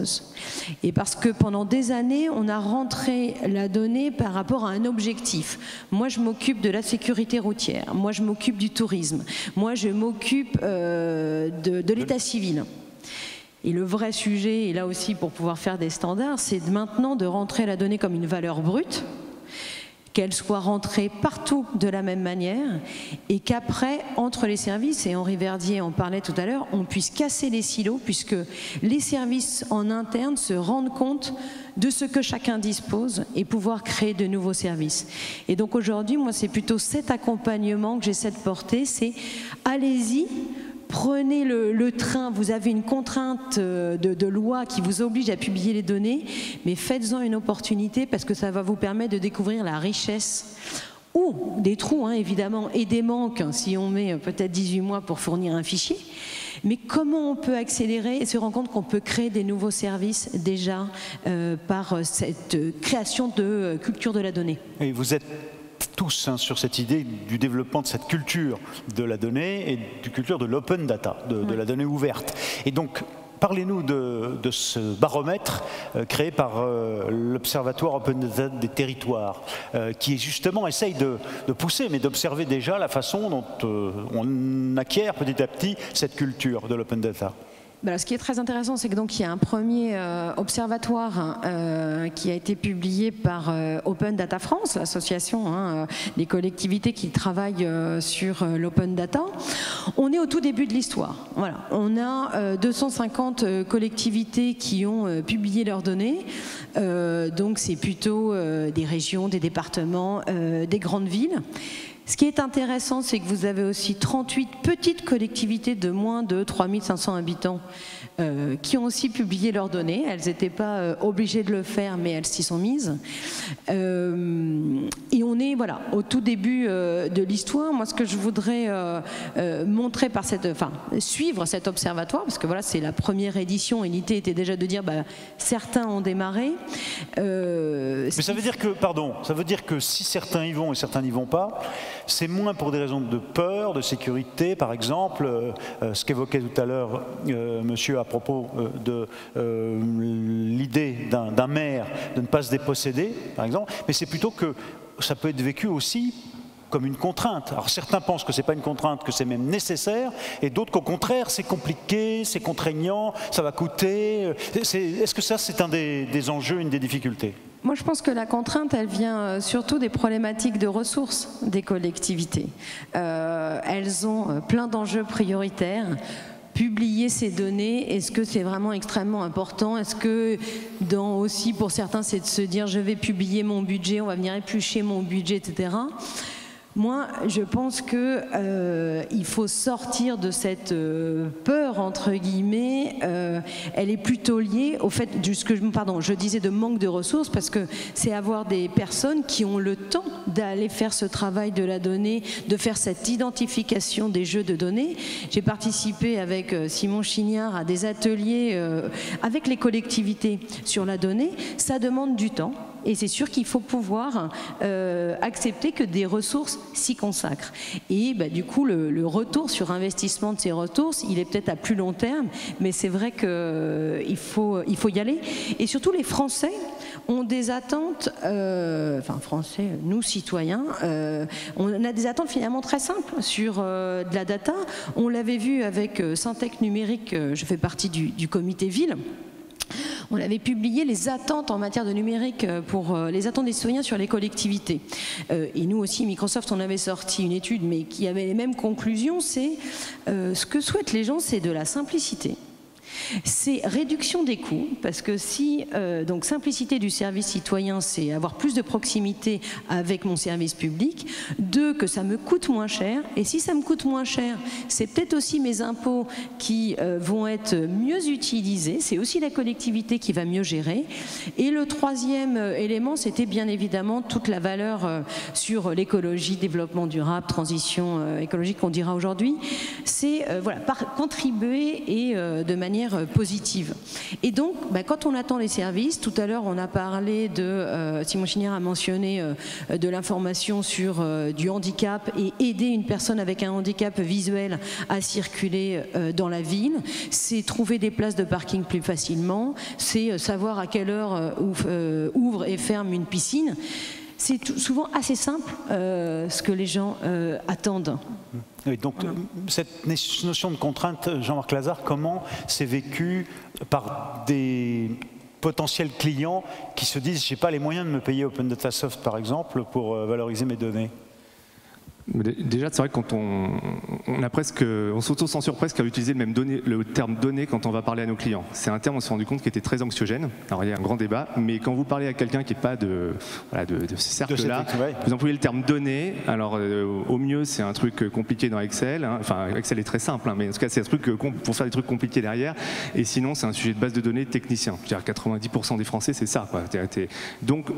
Et parce que pendant des années, on a rentré la donnée par rapport à un objectif. Moi, je m'occupe de la sécurité routière. Moi, je m'occupe du tourisme. Moi, je m'occupe de l'état civil. Et le vrai sujet, et là aussi pour pouvoir faire des standards, c'est maintenant de rentrer la donnée comme une valeur brute, qu'elle soit rentrée partout de la même manière, et qu'après, entre les services, et Henri Verdier en parlait tout à l'heure, on puisse casser les silos, puisque les services en interne se rendent compte de ce que chacun dispose et pouvoir créer de nouveaux services. Et donc aujourd'hui, moi, c'est plutôt cet accompagnement que j'essaie de porter, c'est allez-y, prenez le train, vous avez une contrainte de loi qui vous oblige à publier les données, mais faites-en une opportunité parce que ça va vous permettre de découvrir la richesse ou des trous, hein, évidemment, et des manques, hein, si on met peut-être 18 mois pour fournir un fichier. Mais comment on peut accélérer et se rendre compte qu'on peut créer des nouveaux services déjà par cette création de culture de la donnée.
Et vous êtes tous sur cette idée du développement de cette culture de la donnée et du culture de l'open data, de la donnée ouverte. Et donc, parlez-nous de ce baromètre créé par l'Observatoire Open Data des territoires, qui justement essaye de pousser, mais d'observer déjà la façon dont on acquiert petit à petit cette culture de l'open data.
Ce qui est très intéressant, c'est que donc il y a un premier observatoire qui a été publié par Open Data France, l'association des collectivités qui travaillent sur l'open data. On est au tout début de l'histoire. Voilà. On a 250 collectivités qui ont publié leurs données. Donc c'est plutôt des régions, des départements, des grandes villes. Ce qui est intéressant, c'est que vous avez aussi 38 petites collectivités de moins de 3500 habitants qui ont aussi publié leurs données. Elles n'étaient pas obligées de le faire, mais elles s'y sont mises. Et on on est voilà, au tout début de l'histoire. Moi, ce que je voudrais montrer par suivre cet observatoire, parce que voilà, c'est la première édition et l'idée était déjà de dire certains ont démarré.
Mais ça veut dire que, pardon, ça veut dire que si certains y vont et certains n'y vont pas, c'est moins pour des raisons de peur, de sécurité, par exemple, ce qu'évoquait tout à l'heure monsieur à propos de l'idée d'un maire de ne pas se déposséder, par exemple, mais c'est plutôt que ça peut être vécu aussi comme une contrainte. Alors certains pensent que ce n'est pas une contrainte, que c'est même nécessaire, et d'autres qu'au contraire c'est compliqué, c'est contraignant, ça va coûter. Est-ce que ça c'est un des enjeux, une des difficultés ?
Moi, je pense que la contrainte, elle vient surtout des problématiques de ressources des collectivités. Elles ont plein d'enjeux prioritaires. Publier ces données, est-ce que c'est vraiment extrêmement important? Est-ce que aussi pour certains, c'est de se dire je vais publier mon budget, on va venir éplucher mon budget, etc. Moi, je pense qu'il faut sortir de cette peur, entre guillemets. Elle est plutôt liée au fait, je disais de manque de ressources, parce que c'est avoir des personnes qui ont le temps d'aller faire ce travail de la donnée, de faire cette identification des jeux de données. J'ai participé avec Simon Chignard à des ateliers avec les collectivités sur la donnée. Ça demande du temps. Et c'est sûr qu'il faut pouvoir accepter que des ressources s'y consacrent. Et du coup, le retour sur investissement de ces ressources, il est peut-être à plus long terme, mais c'est vrai qu'il faut y aller. Et surtout, les Français ont des attentes, Français, nous citoyens, on a des attentes finalement très simples sur de la data. On l'avait vu avec Syntec Numérique, je fais partie du comité ville. On avait publié les attentes en matière de numérique pour les attentes des citoyens sur les collectivités. Et nous aussi, Microsoft, on avait sorti une étude, mais qui avait les mêmes conclusions. C'est ce que souhaitent les gens, c'est de la simplicité. C'est réduction des coûts, parce que donc simplicité du service citoyen, c'est avoir plus de proximité avec mon service public. 2, que ça me coûte moins cher. Et si ça me coûte moins cher, c'est peut-être aussi mes impôts qui vont être mieux utilisés. C'est aussi la collectivité qui va mieux gérer. Et le 3e élément, c'était bien évidemment toute la valeur sur l'écologie, développement durable, transition écologique qu'on dira aujourd'hui. C'est contribuer et de manière positive. Et donc, quand on attend les services, tout à l'heure on a parlé Simon Chignard a mentionné de l'information sur du handicap et aider une personne avec un handicap visuel à circuler dans la ville, c'est trouver des places de parking plus facilement, c'est savoir à quelle heure ouvre et ferme une piscine. C'est souvent assez simple ce que les gens attendent.
Oui, donc cette notion de contrainte, Jean-Marc Lazare, comment c'est vécu par des potentiels clients qui se disent « j'ai pas les moyens de me payer Open Data Soft par exemple pour valoriser mes données ».
Déjà, c'est vrai que quand on s'auto-censure presque à utiliser le terme données quand on va parler à nos clients. C'est un terme, on s'est rendu compte, qui était très anxiogène. Alors il y a un grand débat, mais quand vous parlez à quelqu'un qui n'est pas de ce cercle-là, vous employez le terme données. Alors au mieux, c'est un truc compliqué dans Excel. Enfin, Excel est très simple, mais en tout cas, c'est un truc pour faire des trucs compliqués derrière. Et sinon, c'est un sujet de base de données technicien. Je veux dire, 90% des Français, c'est ça, quoi. Donc,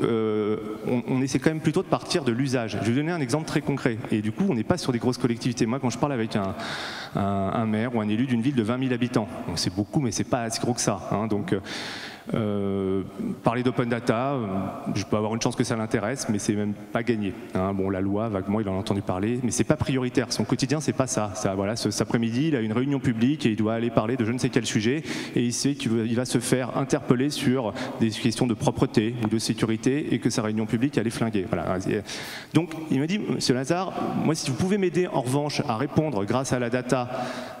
on essaie quand même plutôt de partir de l'usage. Je vais vous donner un exemple très concret. Et du coup, on n'est pas sur des grosses collectivités. Moi, quand je parle avec un maire ou un élu d'une ville de 20 000 habitants, c'est beaucoup, mais c'est pas si gros que ça. Donc, parler d'open data, je peux avoir une chance que ça l'intéresse, mais c'est même pas gagné. Bon, la loi, vaguement, il en a entendu parler, mais c'est pas prioritaire. Son quotidien, c'est pas ça. Voilà, cet après-midi, il a une réunion publique et il doit aller parler de je ne sais quel sujet, et il sait qu'il va se faire interpeller sur des questions de propreté ou de sécurité, et que sa réunion publique, elle est flinguée. Voilà. Donc, il m'a dit, Monsieur Lazare, moi, si vous pouvez m'aider en revanche à répondre grâce à la data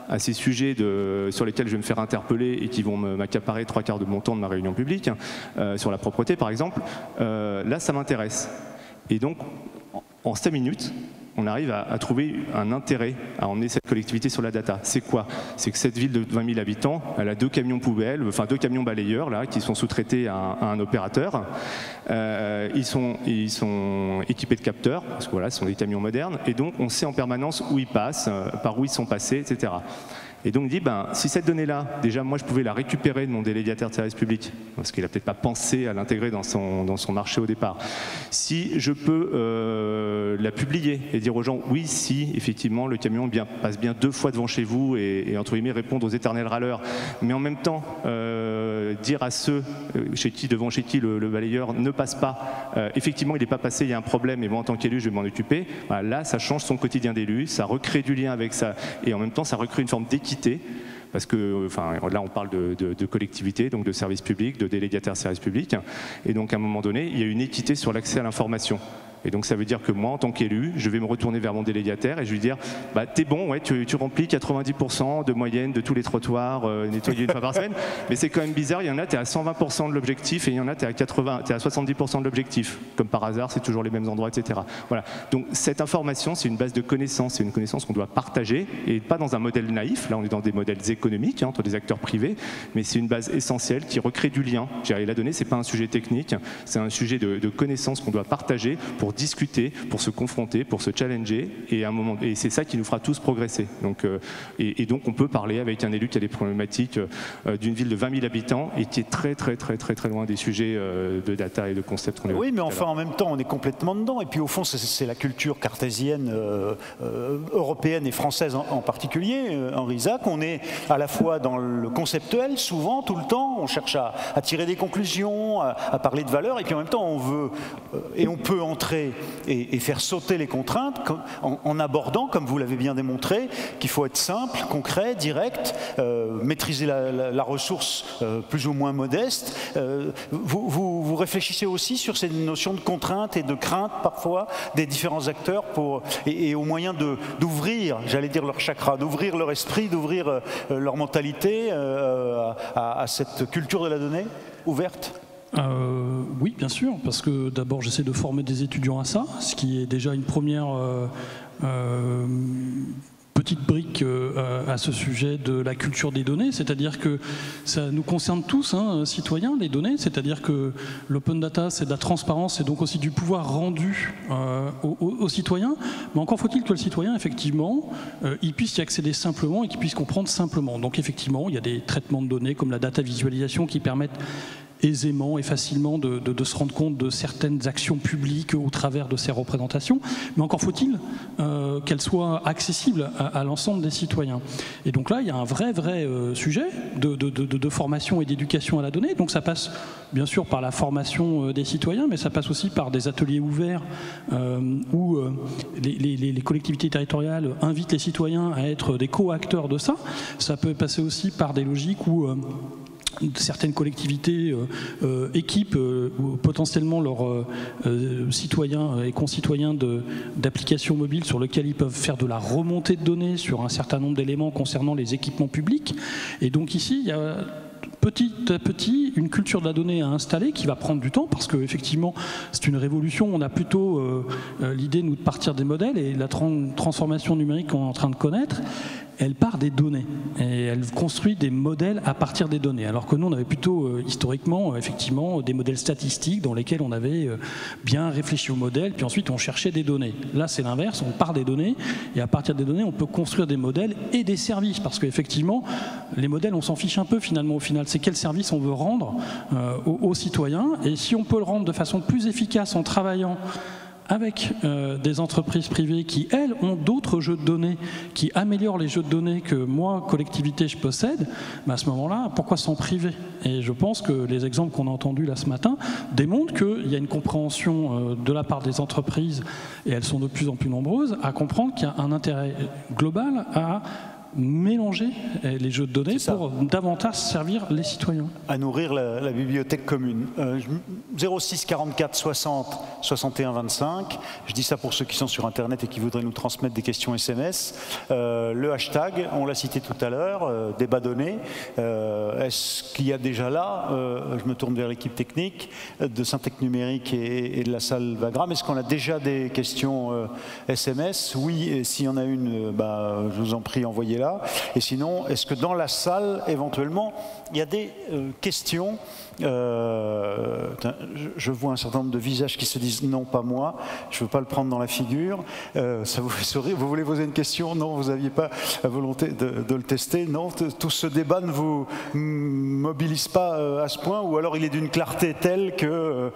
à ces sujets sur lesquels je vais me faire interpeller et qui vont m'accaparer 3/4 de mon temps de ma réunion publique, sur la propreté par exemple, là ça m'intéresse. Et donc en 5 minutes, on arrive à trouver un intérêt à emmener cette collectivité sur la data. C'est quoi? C'est que cette ville de 20 000 habitants, elle a 2 camions poubelles, enfin 2 camions balayeurs là, qui sont sous-traités à un opérateur. Ils sont équipés de capteurs, parce que voilà, ce sont des camions modernes, et donc on sait en permanence où ils passent, par où ils sont passés, etc. Et donc il dit, si cette donnée-là, déjà moi je pouvais la récupérer de mon délégataire de service public, parce qu'il n'a peut-être pas pensé à l'intégrer dans son marché au départ. Si je peux la publier et dire aux gens, oui, si effectivement le camion passe bien 2 fois devant chez vous et entre guillemets répondre aux éternels râleurs, mais en même temps dire à ceux devant chez qui le balayeur ne passe pas, effectivement il n'est pas passé, il y a un problème et moi en tant qu'élu je vais m'en occuper, là ça change son quotidien d'élu, ça recrée du lien avec ça et en même temps ça recrée une forme d'équité. Parce que là on parle de collectivité, donc de service public, de délégataire service public, et donc à un moment donné il y a une équité sur l'accès à l'information. Et donc ça veut dire que moi en tant qu'élu, je vais me retourner vers mon délégataire et je vais lui dire t'es bon, ouais, tu remplis 90% de moyenne de tous les trottoirs nettoyés une fois par semaine, mais c'est quand même bizarre, il y en a t'es à 120% de l'objectif et il y en a t'es à 70% de l'objectif, comme par hasard c'est toujours les mêmes endroits, etc. Voilà. Donc cette information c'est une base de connaissances, c'est une connaissance qu'on doit partager et pas dans un modèle naïf, là on est dans des modèles économiques entre des acteurs privés, mais c'est une base essentielle qui recrée du lien. La donnée c'est pas un sujet technique, c'est un sujet de connaissances qu'on doit partager pour discuter, pour se confronter, pour se challenger, et c'est ça qui nous fera tous progresser. Donc, et donc on peut parler avec un élu qui a des problématiques d'une ville de 20 000 habitants et qui est très loin des sujets de data et de concepts qu'on évoque.
Oui, mais enfin en même temps on est complètement dedans, et puis au fond c'est la culture cartésienne européenne et française en particulier, Henri Isaac. On est à la fois dans le conceptuel, souvent, tout le temps, on cherche à tirer des conclusions, à parler de valeurs, et puis en même temps on veut et on peut entrer et faire sauter les contraintes en abordant, comme vous l'avez bien démontré, qu'il faut être simple, concret, direct, maîtriser la ressource plus ou moins modeste. Vous réfléchissez aussi sur ces notions de contraintes et de crainte parfois des différents acteurs et au moyen d'ouvrir, j'allais dire leur chakra, d'ouvrir leur esprit, d'ouvrir leur mentalité à cette culture de la donnée ouverte?
Oui, bien sûr, parce que d'abord j'essaie de former des étudiants à ça, ce qui est déjà une première petite brique à ce sujet de la culture des données, c'est-à-dire que ça nous concerne tous, citoyens, les données, c'est-à-dire que l'open data c'est de la transparence et donc aussi du pouvoir rendu aux citoyens, mais encore faut-il que le citoyen effectivement il puisse y accéder simplement et qu'il puisse comprendre simplement. Donc effectivement il y a des traitements de données comme la data visualisation qui permettent aisément et facilement de se rendre compte de certaines actions publiques au travers de ces représentations, mais encore faut-il qu'elles soient accessibles à l'ensemble des citoyens. Et donc là, il y a un vrai sujet de formation et d'éducation à la donnée. Donc ça passe bien sûr par la formation des citoyens, mais ça passe aussi par des ateliers ouverts où les collectivités territoriales invitent les citoyens à être des co-acteurs de ça. Ça peut passer aussi par des logiques où certaines collectivités équipent potentiellement leurs citoyens et concitoyens d'applications mobiles sur lesquelles ils peuvent faire de la remontée de données sur un certain nombre d'éléments concernant les équipements publics. Et donc ici, il y a petit à petit une culture de la donnée à installer qui va prendre du temps parce qu'effectivement c'est une révolution. On a plutôt l'idée nous de partir des modèles et la transformation numérique qu'on est en train de connaître, elle part des données et elle construit des modèles à partir des données. Alors que nous on avait plutôt historiquement effectivement des modèles statistiques dans lesquels on avait bien réfléchi au modèle puis ensuite on cherchait des données. Là c'est l'inverse, on part des données et à partir des données on peut construire des modèles et des services parce qu'effectivement les modèles on s'en fiche un peu finalement au final. C'est quel service on veut rendre aux citoyens et si on peut le rendre de façon plus efficace en travaillant avec des entreprises privées qui, elles, ont d'autres jeux de données, qui améliorent les jeux de données que moi, collectivité, je possède, à ce moment-là, pourquoi s'en priver? Et je pense que les exemples qu'on a entendus là ce matin démontrent qu'il y a une compréhension de la part des entreprises, et elles sont de plus en plus nombreuses, à comprendre qu'il y a un intérêt global à mélanger les jeux de données pour davantage servir les citoyens.
À nourrir la bibliothèque commune. 06 44 60 61 25. Je dis ça pour ceux qui sont sur Internet et qui voudraient nous transmettre des questions SMS. Le hashtag, on l'a cité tout à l'heure, débat donné. Est-ce qu'il y a déjà là, je me tourne vers l'équipe technique de Syntec Numérique et de la salle Wagram, est-ce qu'on a déjà des questions SMS? Oui, et s'il y en a une, je vous en prie, envoyez-la. là. Et sinon, est-ce que dans la salle, éventuellement, il y a des questions? Je vois un certain nombre de visages qui se disent non, pas moi, je ne veux pas le prendre dans la figure. Ça vous fait sourire? Vous voulez poser une question? Non, vous n'aviez pas la volonté de le tester? Non, tout ce débat ne vous mobilise pas à ce point, ou alors il est d'une clarté telle que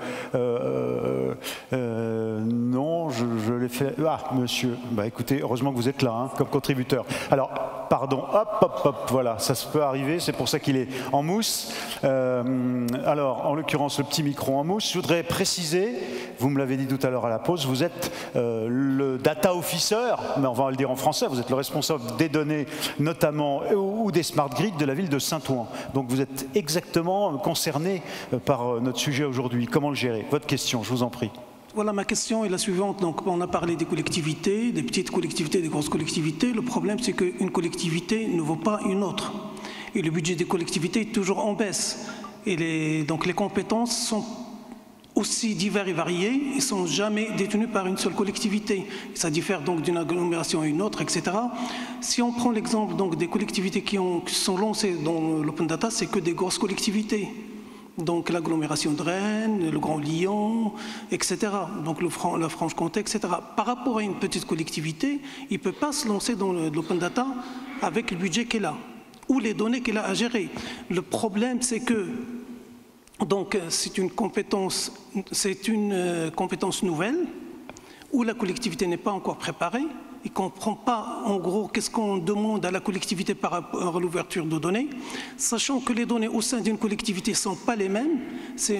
non, je l'ai fait. Ah, monsieur, bah écoutez, heureusement que vous êtes là, hein, comme contributeur. Alors, pardon, hop, voilà, ça se peut arriver, c'est pour ça qu'il est en mousse. Alors, en l'occurrence, le petit micro en mousse. Je voudrais préciser, vous me l'avez dit tout à l'heure à la pause, vous êtes le data officer, mais on va le dire en français, vous êtes le responsable des données, notamment, ou des smart grids de la ville de Saint-Ouen. Donc vous êtes exactement concerné par notre sujet aujourd'hui. Comment le gérer? Votre question, je vous en prie.
Voilà, ma question est la suivante. Donc, on a parlé des collectivités, des petites collectivités, des grosses collectivités. Le problème, c'est qu'une collectivité ne vaut pas une autre. Et le budget des collectivités est toujours en baisse. Et donc les compétences sont aussi diverses et variées et ne sont jamais détenues par une seule collectivité. Ça diffère donc d'une agglomération à une autre, etc. Si on prend l'exemple donc des collectivités qui sont lancées dans l'open data, c'est que des grosses collectivités. Donc l'agglomération de Rennes, le Grand Lyon, etc. Donc la Franche-Comté, etc. Par rapport à une petite collectivité, il ne peut pas se lancer dans l'open data avec le budget qu'elle a ou les données qu'elle a à gérer. Le problème, c'est que donc c'est une compétence nouvelle où la collectivité n'est pas encore préparée. Il ne comprend pas, en gros, qu'est-ce qu'on demande à la collectivité par rapport à l'ouverture de données, sachant que les données au sein d'une collectivité ne sont pas les mêmes.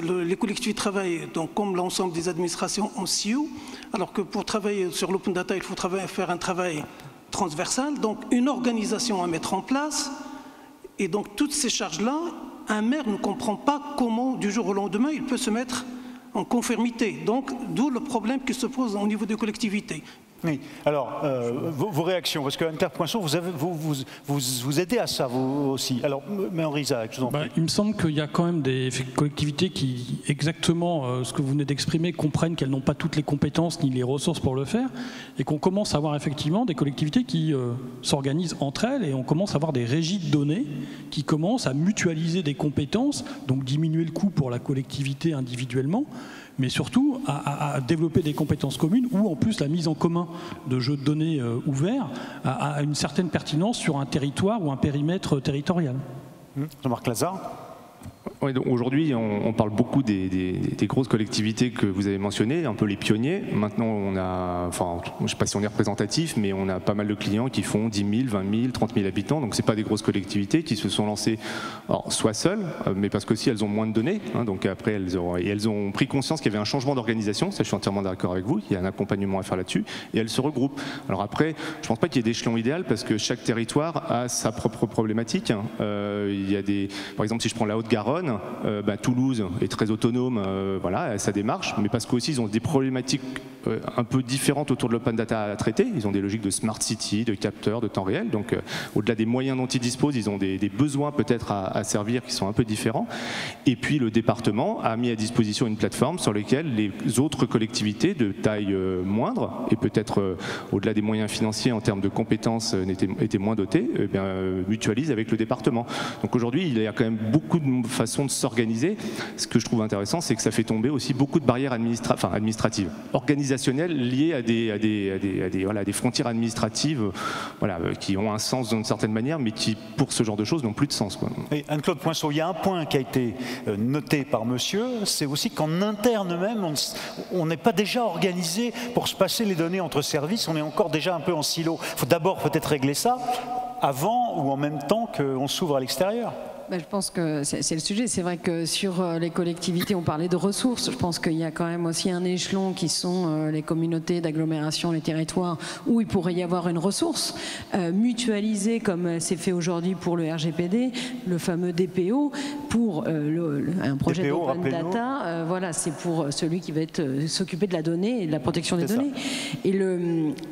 Les collectivités travaillent, donc, comme l'ensemble des administrations, en silo, alors que pour travailler sur l'open data, il faut faire un travail transversal, donc une organisation à mettre en place. Et donc, toutes ces charges-là, un maire ne comprend pas comment, du jour au lendemain, il peut se mettre en conformité. Donc, d'où le problème qui se pose au niveau des collectivités.
Oui. Alors, vos réactions, parce que Interpoinçon, vous aidez à ça, vous aussi. Alors, mais Henri Isaac, je vous en prie.
Il me semble qu'il y a quand même des collectivités qui, exactement ce que vous venez d'exprimer, comprennent qu'elles n'ont pas toutes les compétences ni les ressources pour le faire, et qu'on commence à avoir effectivement des collectivités qui s'organisent entre elles, et on commence à avoir des régies de données qui commencent à mutualiser des compétences, donc diminuer le coût pour la collectivité individuellement, mais surtout à développer des compétences communes où en plus la mise en commun de jeux de données ouverts a une certaine pertinence sur un territoire ou un périmètre territorial.
Jean-Marc Lazare.
Oui, aujourd'hui, on parle beaucoup des grosses collectivités que vous avez mentionnées, un peu les pionniers. Maintenant, on a, enfin, je ne sais pas si on est représentatif, mais on a pas mal de clients qui font 10 000, 20 000, 30 000 habitants. Donc, ce n'est pas des grosses collectivités qui se sont lancées, alors, soit seules, mais parce qu'aussi elles ont moins de données. Hein, donc après, elles ont pris conscience qu'il y avait un changement d'organisation. Ça, je suis entièrement d'accord avec vous. Il y a un accompagnement à faire là-dessus. Et elles se regroupent. Alors après, je ne pense pas qu'il y ait d'échelon idéal parce que chaque territoire a sa propre problématique. Il y a par exemple, si je prends la Haute-Garonne, Toulouse est très autonome, voilà, sa démarche, mais parce qu'aussi ils ont des problématiques un peu différentes autour de l'open data à traiter. Ils ont des logiques de smart city, de capteurs, de temps réel. Donc au-delà des moyens dont ils disposent, ils ont des besoins peut-être à servir qui sont un peu différents. Et puis le département a mis à disposition une plateforme sur laquelle les autres collectivités de taille moindre, et peut-être au-delà des moyens financiers en termes de compétences étaient moins dotées, mutualisent avec le département. Donc aujourd'hui, il y a quand même beaucoup de façons de s'organiser. Ce que je trouve intéressant, c'est que ça fait tomber aussi beaucoup de barrières administratives, organisationnelles liées à des frontières administratives, voilà, qui ont un sens d'une certaine manière, mais qui, pour ce genre de choses, n'ont plus de sens, quoi.
Et Anne-Claude Poinçon, il y a un point qui a été noté par monsieur, c'est aussi qu'en interne même, on n'est pas déjà organisé pour se passer les données entre services, on est encore déjà un peu en silo. Il faut d'abord peut-être régler ça avant ou en même temps qu'on s'ouvre à l'extérieur.
Je pense que c'est le sujet. C'est vrai que sur les collectivités, on parlait de ressources. Je pense qu'il y a quand même aussi un échelon qui sont les communautés d'agglomération, les territoires, où il pourrait y avoir une ressource mutualisée, comme c'est fait aujourd'hui pour le RGPD, le fameux DPO, pour un projet d'open data. Voilà, c'est pour celui qui va s'occuper de la donnée et de la protection des données. Et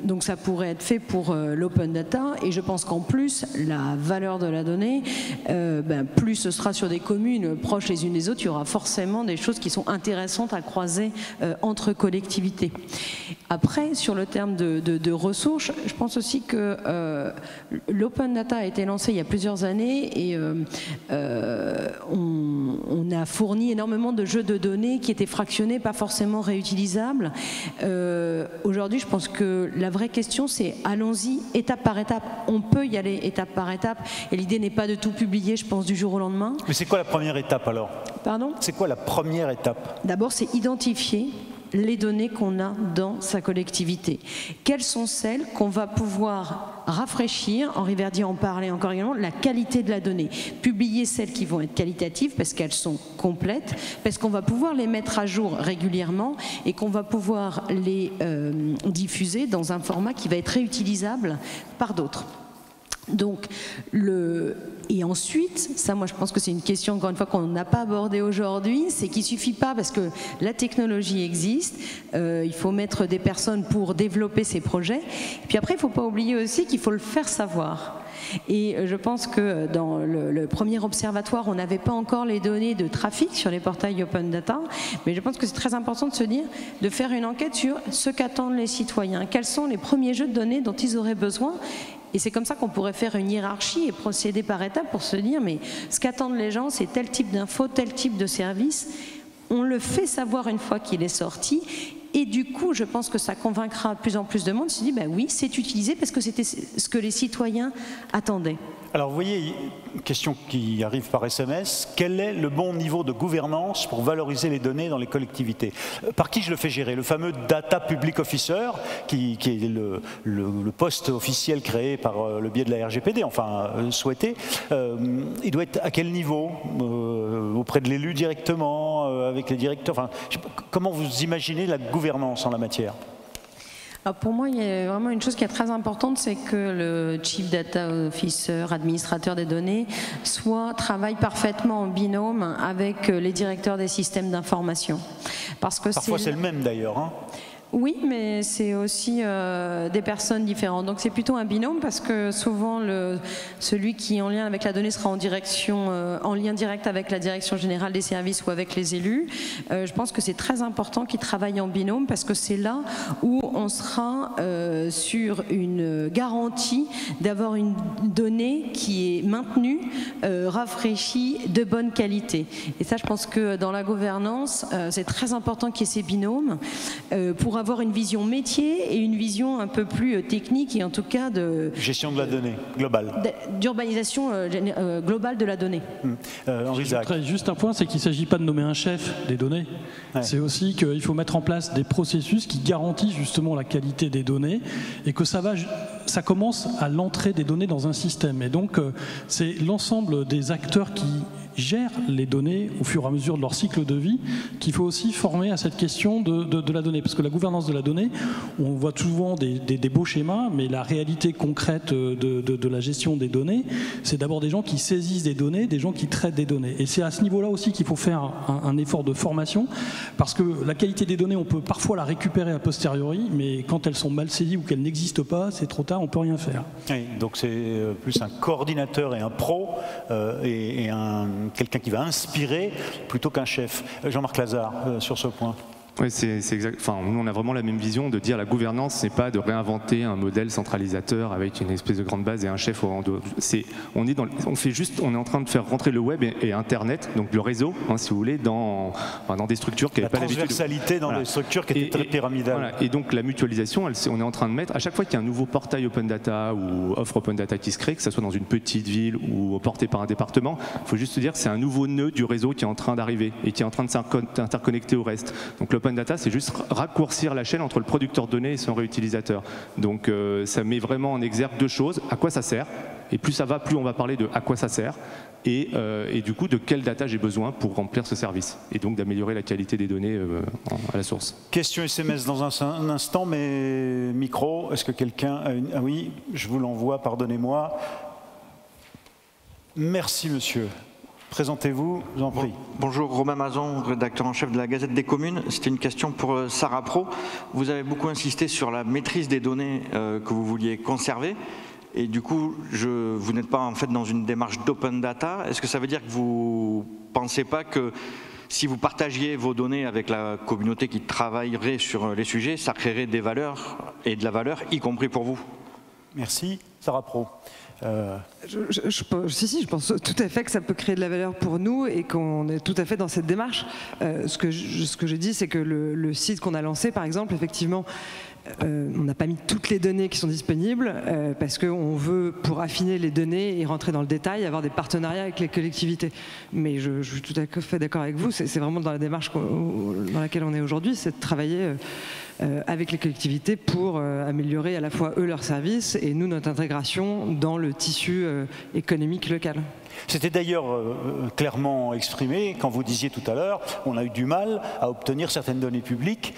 donc ça pourrait être fait pour l'open data. Et je pense qu'en plus, la valeur de la donnée plus ce sera sur des communes proches les unes des autres, il y aura forcément des choses qui sont intéressantes à croiser entre collectivités. Après, sur le terme de ressources, je pense aussi que l'open data a été lancé il y a plusieurs années et on a fourni énormément de jeux de données qui étaient fractionnés, pas forcément réutilisables. Aujourd'hui, je pense que la vraie question, c'est allons-y étape par étape. On peut y aller étape par étape et l'idée n'est pas de tout publier, je pense, du jour au lendemain.
Mais c'est quoi la première étape alors?
Pardon?
C'est quoi la première étape?
D'abord, c'est identifier les données qu'on a dans sa collectivité. Quelles sont celles qu'on va pouvoir rafraîchir, Henri Verdier en parlait encore également, la qualité de la donnée. Publier celles qui vont être qualitatives parce qu'elles sont complètes, parce qu'on va pouvoir les mettre à jour régulièrement et qu'on va pouvoir les diffuser dans un format qui va être réutilisable par d'autres. Donc, et ensuite, ça moi je pense que c'est une question encore une fois qu'on n'a pas abordée aujourd'hui, c'est qu'il ne suffit pas, parce que la technologie existe, il faut mettre des personnes pour développer ces projets, et puis après il ne faut pas oublier aussi qu'il faut le faire savoir. Et je pense que dans le premier observatoire, on n'avait pas encore les données de trafic sur les portails Open Data, mais je pense que c'est très important de se dire, de faire une enquête sur ce qu'attendent les citoyens, quels sont les premiers jeux de données dont ils auraient besoin. Et c'est comme ça qu'on pourrait faire une hiérarchie et procéder par étapes pour se dire, mais ce qu'attendent les gens, c'est tel type d'info, tel type de service. On le fait savoir une fois qu'il est sorti. Et du coup, je pense que ça convaincra de plus en plus de monde. Se dit, bah oui, c'est utilisé parce que c'était ce que les citoyens attendaient.
Alors vous voyez, une question qui arrive par SMS, quel est le bon niveau de gouvernance pour valoriser les données dans les collectivités? Par qui je le fais gérer? Le fameux Data Public Officer, qui est le poste officiel créé par le biais de la RGPD, enfin souhaité, il doit être à quel niveau? Auprès de l'élu directement, avec les directeurs, enfin, comment vous imaginez la gouvernance en la matière?
Alors pour moi, il y a vraiment une chose qui est très importante, c'est que le Chief Data Officer, administrateur des données, travaille parfaitement en binôme avec les directeurs des systèmes d'information.
Parfois c'est le même d'ailleurs. Hein.
Oui, mais c'est aussi des personnes différentes. Donc c'est plutôt un binôme parce que souvent celui qui est en lien avec la donnée sera en lien direct avec la direction générale des services ou avec les élus. Je pense que c'est très important qu'ils travaillent en binôme parce que c'est là où on sera sur une garantie d'avoir une donnée qui est maintenue, rafraîchie, de bonne qualité. Et ça, je pense que dans la gouvernance, c'est très important qu'il y ait ces binômes pour avoir une vision métier et une vision un peu plus technique et en tout cas de... Gestion de la donnée, globale. D'urbanisation globale de la donnée.
Juste un point, c'est qu'il ne s'agit pas de nommer un chef des données. Ouais. C'est aussi qu'il faut mettre en place des processus qui garantissent justement la qualité des données et que ça commence à l'entrée des données dans un système. Et donc, c'est l'ensemble des acteurs qui gèrent les données au fur et à mesure de leur cycle de vie qu'il faut aussi former à cette question de la donnée. Parce que la gouvernance de la donnée, on voit souvent des beaux schémas, mais la réalité concrète de la gestion des données, c'est d'abord des gens qui saisissent des données, des gens qui traitent des données. Et c'est à ce niveau-là aussi qu'il faut faire un effort de formation, parce que la qualité des données, on peut parfois la récupérer a posteriori, mais quand elles sont mal saisies ou qu'elles n'existent pas, c'est trop tard, on ne peut rien faire.
Oui, donc c'est plus un coordinateur et un pro et quelqu'un qui va inspirer plutôt qu'un chef. Jean-Marc Lazare, sur ce point.
Oui, c'est exact. Enfin, nous, on a vraiment la même vision de dire la gouvernance, c'est pas de réinventer un modèle centralisateur avec une espèce de grande base et un chef au rang de. On est en train de faire rentrer le web et Internet, donc le réseau, hein, si vous voulez, dans des structures qui n'avaient pas l'habitude. La transversalité dans des structures qui étaient très pyramidales. Voilà. Et donc la mutualisation, on est en train de mettre, à chaque fois qu'il y a un nouveau portail Open Data ou offre Open Data qui se crée, que ce soit dans une petite ville ou porté par un département, il faut juste se dire que c'est un nouveau nœud du réseau qui est en train d'arriver et qui est en train de s'interconnecter au reste. Donc l'Open Data, c'est juste raccourcir la chaîne entre le producteur de données et son réutilisateur. Donc ça met vraiment en exergue deux choses. À quoi ça sert? Et plus ça va, plus on va parler de à quoi ça sert. Et du coup, de quelle data j'ai besoin pour remplir ce service. Et donc d'améliorer la qualité des données à la source. Question
SMS dans un instant, mais micro, est-ce que quelqu'un a une... Ah oui, je vous l'envoie, pardonnez-moi. Merci, monsieur. Présentez-vous, je vous en prie.
Bonjour, Romain Mazon, rédacteur en chef de la Gazette des communes. C'était une question pour Sarah Pro. Vous avez beaucoup insisté sur la maîtrise des données que vous vouliez conserver. Et du coup, vous n'êtes pas en fait dans une démarche d'open data. Est-ce que ça veut dire que vous ne pensez pas que si vous partagiez vos données avec la communauté qui travaillerait sur les sujets, ça créerait des valeurs et de la valeur, y compris pour vous?
Merci. Sarah Pro.
Je pense tout à fait que ça peut créer de la valeur pour nous et qu'on est tout à fait dans cette démarche. Ce que je dis, c'est que le site qu'on a lancé, par exemple, effectivement, on n'a pas mis toutes les données qui sont disponibles parce qu'on veut, pour affiner les données et rentrer dans le détail, avoir des partenariats avec les collectivités. Mais je suis tout à fait d'accord avec vous, c'est vraiment dans la démarche dans laquelle on est aujourd'hui, c'est de travailler avec les collectivités pour améliorer à la fois eux leurs services et nous notre intégration dans le tissu économique local.
C'était d'ailleurs clairement exprimé quand vous disiez tout à l'heure, on a eu du mal à obtenir certaines données publiques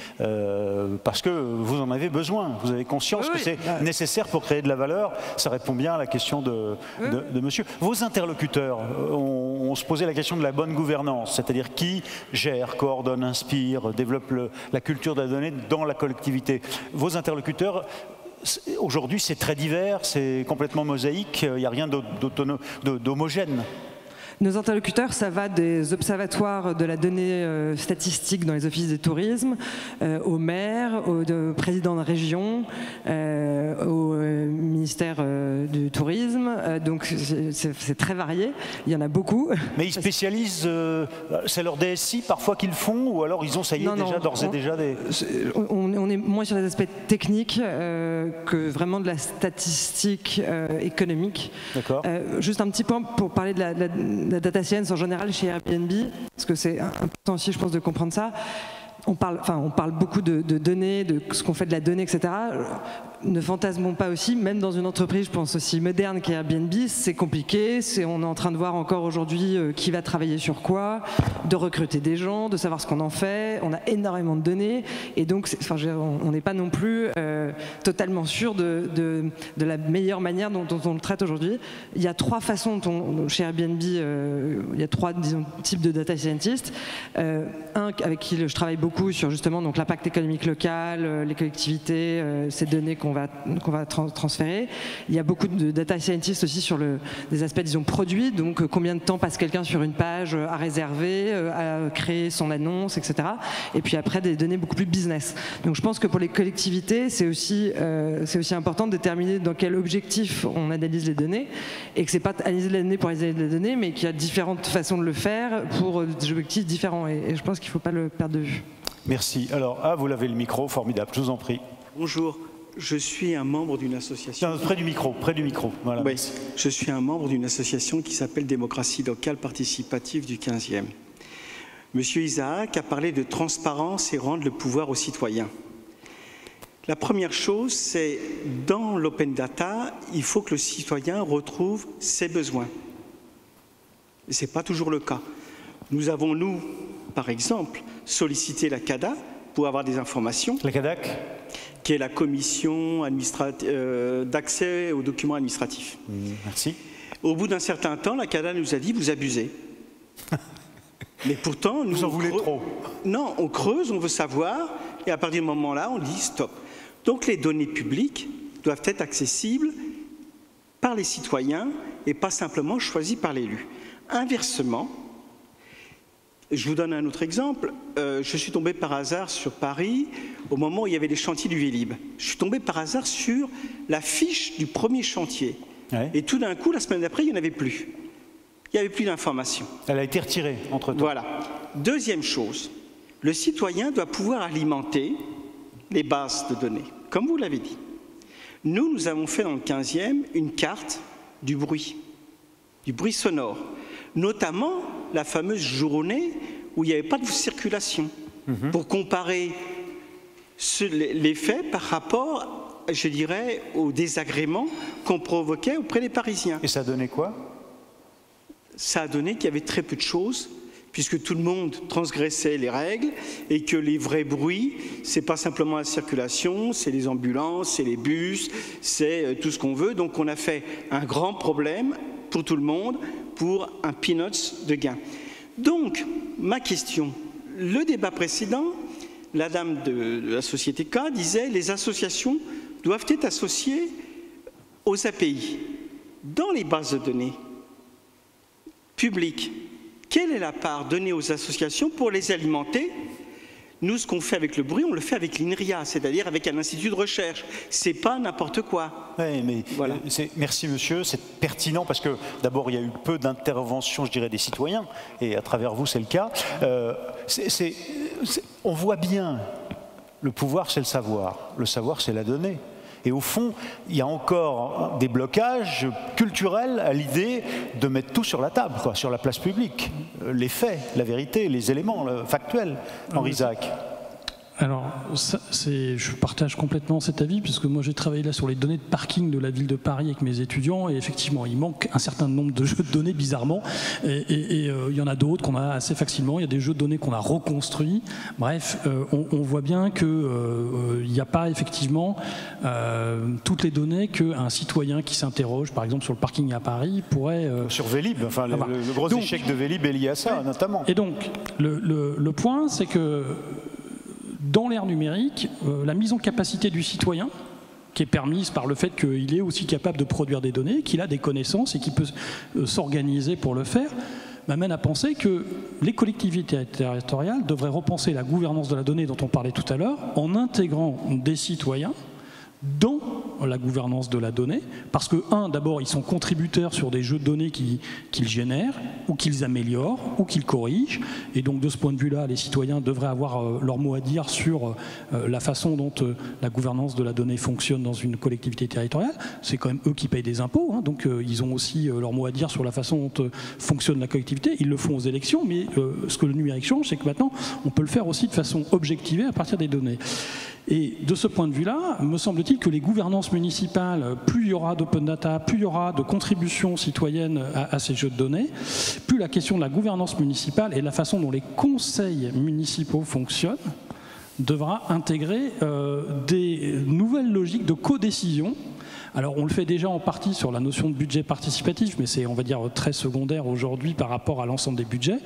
parce que vous en avez besoin. Vous avez conscience que c'est nécessaire pour créer de la valeur. Ça répond bien à la question de monsieur. Vos interlocuteurs, on se posait la question de la bonne gouvernance, c'est-à-dire qui gère, coordonne, inspire, développe la culture de la donnée dans la collectivité. Vos interlocuteurs, aujourd'hui, c'est très divers, c'est complètement mosaïque, il n'y a rien d'homogène.
Nos interlocuteurs, ça va des observatoires de la donnée statistique dans les offices des tourismes, aux maires, aux présidents de région, au ministère du tourisme. Donc c'est très varié, il y en a beaucoup.
Mais ils spécialisent, c'est leur DSI parfois qu'ils font, ou alors ils ont, ça y est, déjà d'ores et déjà des...
On est moins sur des aspects techniques que vraiment de la statistique économique.
D'accord.
Juste un petit point pour parler de la data science en général chez Airbnb, parce que c'est important aussi, je pense, de comprendre ça. On parle beaucoup de données, de ce qu'on fait de la donnée, etc. Ne fantasmons pas aussi, même dans une entreprise, je pense aussi moderne qu'est Airbnb, c'est compliqué. On est en train de voir encore aujourd'hui qui va travailler sur quoi, de recruter des gens, de savoir ce qu'on en fait. On a énormément de données et donc on n'est pas non plus totalement sûr de la meilleure manière dont on le traite aujourd'hui. Il y a trois façons chez Airbnb, il y a trois types de data scientists. Un avec qui je travaille beaucoup sur justement l'impact économique local, les collectivités, ces données qu'on va transférer. Il y a beaucoup de data scientists aussi sur des aspects, disons, produits, donc combien de temps passe quelqu'un sur une page à réserver, à créer son annonce, etc. Et puis après, des données beaucoup plus business. Donc je pense que pour les collectivités, c'est aussi important de déterminer dans quel objectif on analyse les données, et que c'est pas analyser les données pour analyser les données, mais qu'il y a différentes façons de le faire pour des objectifs différents. Et je pense qu'il ne faut pas le perdre de vue.
Merci. Alors, vous l'avez le micro, formidable, je vous en prie.
Bonjour. Je suis un membre d'une association...
Près du micro, voilà.
Oui, je suis un membre d'une association qui s'appelle Démocratie locale participative du 15e. Monsieur Isaac a parlé de transparence et rendre le pouvoir aux citoyens. La première chose, c'est dans l'open data, il faut que le citoyen retrouve ses besoins. Et ce n'est pas toujours le cas. Nous avons, par exemple, sollicité la CADA pour avoir des informations.
La CADAC,
qui est la commission d'accès aux documents administratifs.
Merci.
Au bout d'un certain temps, la CADA nous a dit « vous abusez ». Mais pourtant, nous...
Vous en voulez trop.
Non, on creuse, on veut savoir, et à partir du moment-là, on dit « stop ». Donc les données publiques doivent être accessibles par les citoyens et pas simplement choisies par l'élu. Inversement, je vous donne un autre exemple. Je suis tombé par hasard sur Paris au moment où il y avait les chantiers du Vélib. Je suis tombé par hasard sur la fiche du premier chantier. Ouais. Et tout d'un coup, la semaine d'après, il n'y en avait plus. Il n'y avait plus d'informations.
Elle a été retirée entre-temps.
Voilà. Deuxième chose, le citoyen doit pouvoir alimenter les bases de données, comme vous l'avez dit. Nous avons fait dans le 15e une carte du bruit sonore, notamment la fameuse journée où il n'y avait pas de circulation, pour comparer les faits par rapport, je dirais, aux désagréments qu'on provoquait auprès des Parisiens.
Et ça a donné quoi?
Ça a donné qu'il y avait très peu de choses, puisque tout le monde transgressait les règles et que les vrais bruits, c'est pas simplement la circulation, c'est les ambulances, c'est les bus, c'est tout ce qu'on veut. Donc on a fait un grand problème pour tout le monde, pour un peanuts de gain. Donc, ma question, le débat précédent, la dame de la société K disait les associations doivent être associées aux API, dans les bases de données publiques, quelle est la part donnée aux associations pour les alimenter? Nous, ce qu'on fait avec le bruit, on le fait avec l'INRIA, c'est-à-dire avec un institut de recherche. C'est pas n'importe quoi.
Oui, mais
voilà.
Merci monsieur, c'est pertinent parce que d'abord il y a eu peu d'interventions, je dirais, des citoyens, et à travers vous c'est le cas. On voit bien, le pouvoir c'est le savoir c'est la donnée. Et au fond, il y a encore des blocages culturels à l'idée de mettre tout sur la table, quoi, sur la place publique. Les faits, la vérité, les éléments factuels. Henri Zach.
Alors, je partage complètement cet avis, puisque moi j'ai travaillé là sur les données de parking de la ville de Paris avec mes étudiants, et effectivement, il manque un certain nombre de jeux de données, bizarrement, et il y en a d'autres qu'on a assez facilement, il y a des jeux de données qu'on a reconstruits. Bref, on voit bien qu'il n'y a pas effectivement toutes les données qu'un citoyen qui s'interroge, par exemple sur le parking à Paris, pourrait...
Sur Vélib, enfin, le gros échec de Vélib est lié à ça, notamment.
Et donc, le point, c'est que dans l'ère numérique, la mise en capacité du citoyen, qui est permise par le fait qu'il est aussi capable de produire des données, qu'il a des connaissances et qu'il peut s'organiser pour le faire, m'amène à penser que les collectivités territoriales devraient repenser la gouvernance de la donnée dont on parlait tout à l'heure, en intégrant des citoyens dans la gouvernance de la donnée, parce que, d'abord, ils sont contributeurs sur des jeux de données qu'ils génèrent, ou qu'ils améliorent, ou qu'ils corrigent, et donc de ce point de vue-là, les citoyens devraient avoir leur mot à dire sur la façon dont la gouvernance de la donnée fonctionne dans une collectivité territoriale. C'est quand même eux qui payent des impôts, donc ils ont aussi leur mot à dire sur la façon dont fonctionne la collectivité. Ils le font aux élections, mais ce que le numérique change, c'est que maintenant, on peut le faire aussi de façon objectivée à partir des données. Et de ce point de vue-là, me semble-t-il que les gouvernances municipales, plus il y aura d'open data, plus il y aura de contributions citoyennes à ces jeux de données, plus la question de la gouvernance municipale et la façon dont les conseils municipaux fonctionnent devra intégrer des nouvelles logiques de codécision. Alors on le fait déjà en partie sur la notion de budget participatif, mais c'est, on va dire, très secondaire aujourd'hui par rapport à l'ensemble des budgets.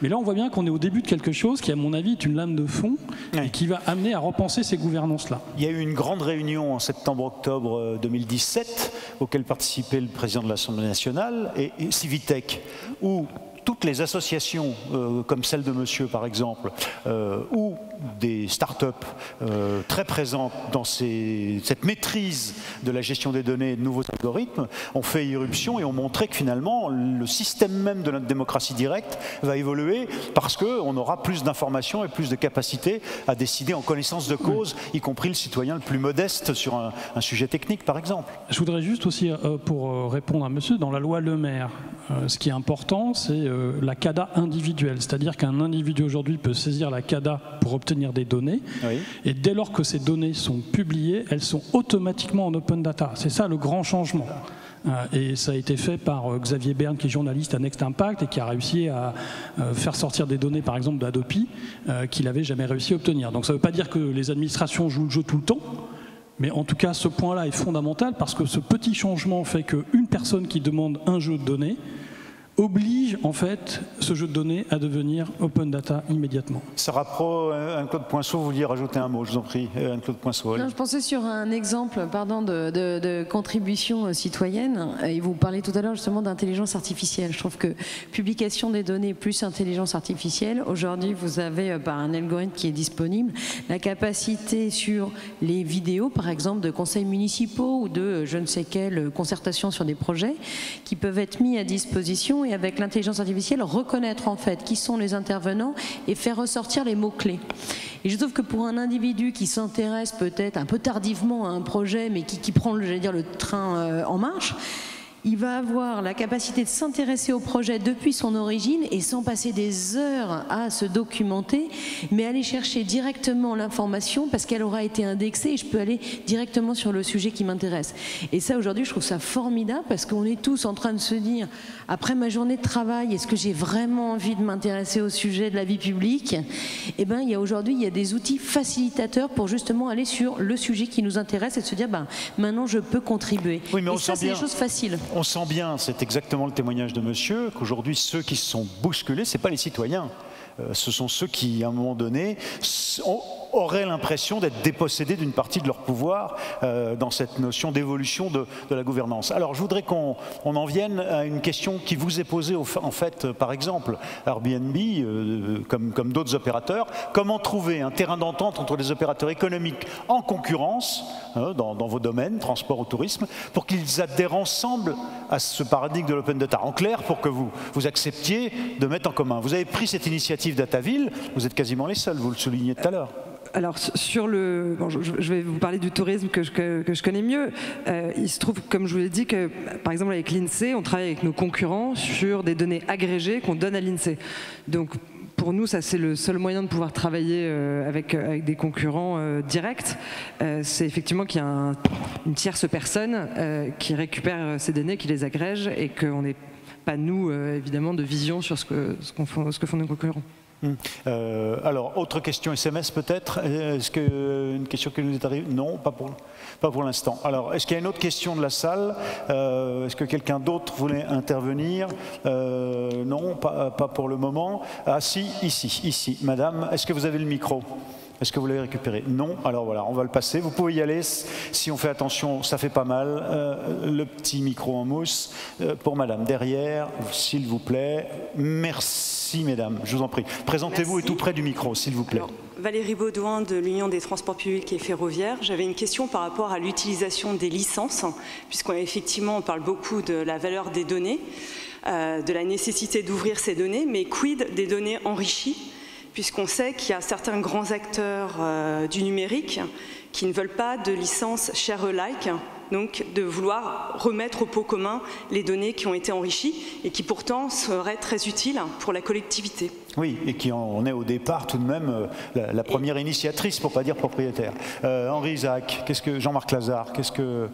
Mais là on voit bien qu'on est au début de quelque chose qui, à mon avis, est une lame de fond et qui va amener à repenser ces gouvernances-là.
Il y a eu une grande réunion en septembre-octobre 2017 auquel participait le président de l'Assemblée nationale et Civitech, où toutes les associations, comme celle de monsieur par exemple, ou des start-up très présentes dans cette maîtrise de la gestion des données et de nouveaux algorithmes, ont fait irruption et ont montré que finalement le système même de notre démocratie directe va évoluer parce qu'on aura plus d'informations et plus de capacités à décider en connaissance de cause, y compris le citoyen le plus modeste sur un sujet technique par exemple.
Je voudrais juste aussi, pour répondre à monsieur, dans la loi Le Maire, ce qui est important, c'est la CADA individuelle, c'est-à-dire qu'un individu aujourd'hui peut saisir la CADA pour obtenir des données, oui. Et dès lors que ces données sont publiées, elles sont automatiquement en open data. C'est ça le grand changement. Et ça a été fait par Xavier Berne, qui est journaliste à Next Impact et qui a réussi à faire sortir des données, par exemple d'Adopi, qu'il n'avait jamais réussi à obtenir. Donc ça ne veut pas dire que les administrations jouent le jeu tout le temps, mais en tout cas ce point-là est fondamental parce que ce petit changement fait qu'une personne qui demande un jeu de données oblige en fait ce jeu de données à devenir open data immédiatement.
Sarah Pro, Anne-Claude Poinceau, vous vouliez rajouter un mot, je vous en prie, Anne-Claude Poinceau.
Non, je pensais sur un exemple de contribution citoyenne, et vous parlez tout à l'heure justement d'intelligence artificielle. Je trouve que publication des données plus intelligence artificielle, aujourd'hui vous avez par un algorithme qui est disponible, la capacité sur les vidéos par exemple de conseils municipaux ou de je ne sais quelle concertation sur des projets qui peuvent être mis à disposition et avec l'intelligence artificielle reconnaître en fait qui sont les intervenants et faire ressortir les mots-clés. Et je trouve que pour un individu qui s'intéresse peut-être un peu tardivement à un projet mais qui prend, j'allais dire, le train en marche, il va avoir la capacité de s'intéresser au projet depuis son origine et sans passer des heures à se documenter, mais aller chercher directement l'information parce qu'elle aura été indexée et je peux aller directement sur le sujet qui m'intéresse. Et ça, aujourd'hui, je trouve ça formidable parce qu'on est tous en train de se dire, après ma journée de travail, est-ce que j'ai vraiment envie de m'intéresser au sujet de la vie publique? Eh bien, aujourd'hui, il y a des outils facilitateurs pour justement aller sur le sujet qui nous intéresse et de se dire, maintenant, je peux contribuer.
Oui, mais
et ça, c'est des choses faciles.
On sent bien, c'est exactement le témoignage de monsieur, qu'aujourd'hui, ceux qui se sont bousculés, ce n'est pas les citoyens. Ce sont ceux qui, à un moment donné, auraient l'impression d'être dépossédés d'une partie de leur pouvoir dans cette notion d'évolution de la gouvernance. Alors je voudrais qu'on en vienne à une question qui vous est posée en fait par exemple Airbnb, comme d'autres opérateurs. Comment trouver un terrain d'entente entre les opérateurs économiques en concurrence dans vos domaines, transport ou tourisme, pour qu'ils adhèrent ensemble à ce paradigme de l'open data? En clair, pour que vous acceptiez de mettre en commun. Vous avez pris cette initiative Dataville, vous êtes quasiment les seuls, vous le soulignez tout à l'heure.
Alors, je vais vous parler du tourisme que je connais mieux. Il se trouve, comme je vous l'ai dit, que par exemple avec l'INSEE, on travaille avec nos concurrents sur des données agrégées qu'on donne à l'INSEE. Donc, pour nous, ça c'est le seul moyen de pouvoir travailler avec des concurrents directs. C'est effectivement qu'il y a une tierce personne qui récupère ces données, qui les agrège, et qu'on n'est pas, nous, évidemment, de vision sur ce que font nos concurrents.
Alors, autre question SMS peut-être. Est-ce qu'une question qui nous est arrivée? Non, pas pour l'instant. Alors, est-ce qu'il y a une autre question de la salle? Est-ce que quelqu'un d'autre voulait intervenir? Non, pas pour le moment. Ah si, ici. Madame, est-ce que vous avez le micro? Est-ce que vous l'avez récupéré? Non. Alors voilà, on va le passer. Vous pouvez y aller. Si on fait attention, ça fait pas mal. Le petit micro en mousse pour madame. Derrière, s'il vous plaît. Merci, mesdames. Je vous en prie. Présentez-vous et tout près du micro, s'il vous plaît.
Alors, Valérie Baudouin de l'Union des transports publics et ferroviaires. J'avais une question par rapport à l'utilisation des licences, puisqu'effectivement, on parle beaucoup de la valeur des données, de la nécessité d'ouvrir ces données, mais quid des données enrichies? Puisqu'on sait qu'il y a certains grands acteurs du numérique qui ne veulent pas de licence share-alike, donc de vouloir remettre au pot commun les données qui ont été enrichies et qui pourtant seraient très utiles pour la collectivité.
Oui, et qui en est au départ tout de même la première initiatrice, pour ne pas dire propriétaire. Henri Isaac, Jean-Marc Lazare, qu'est-ce que...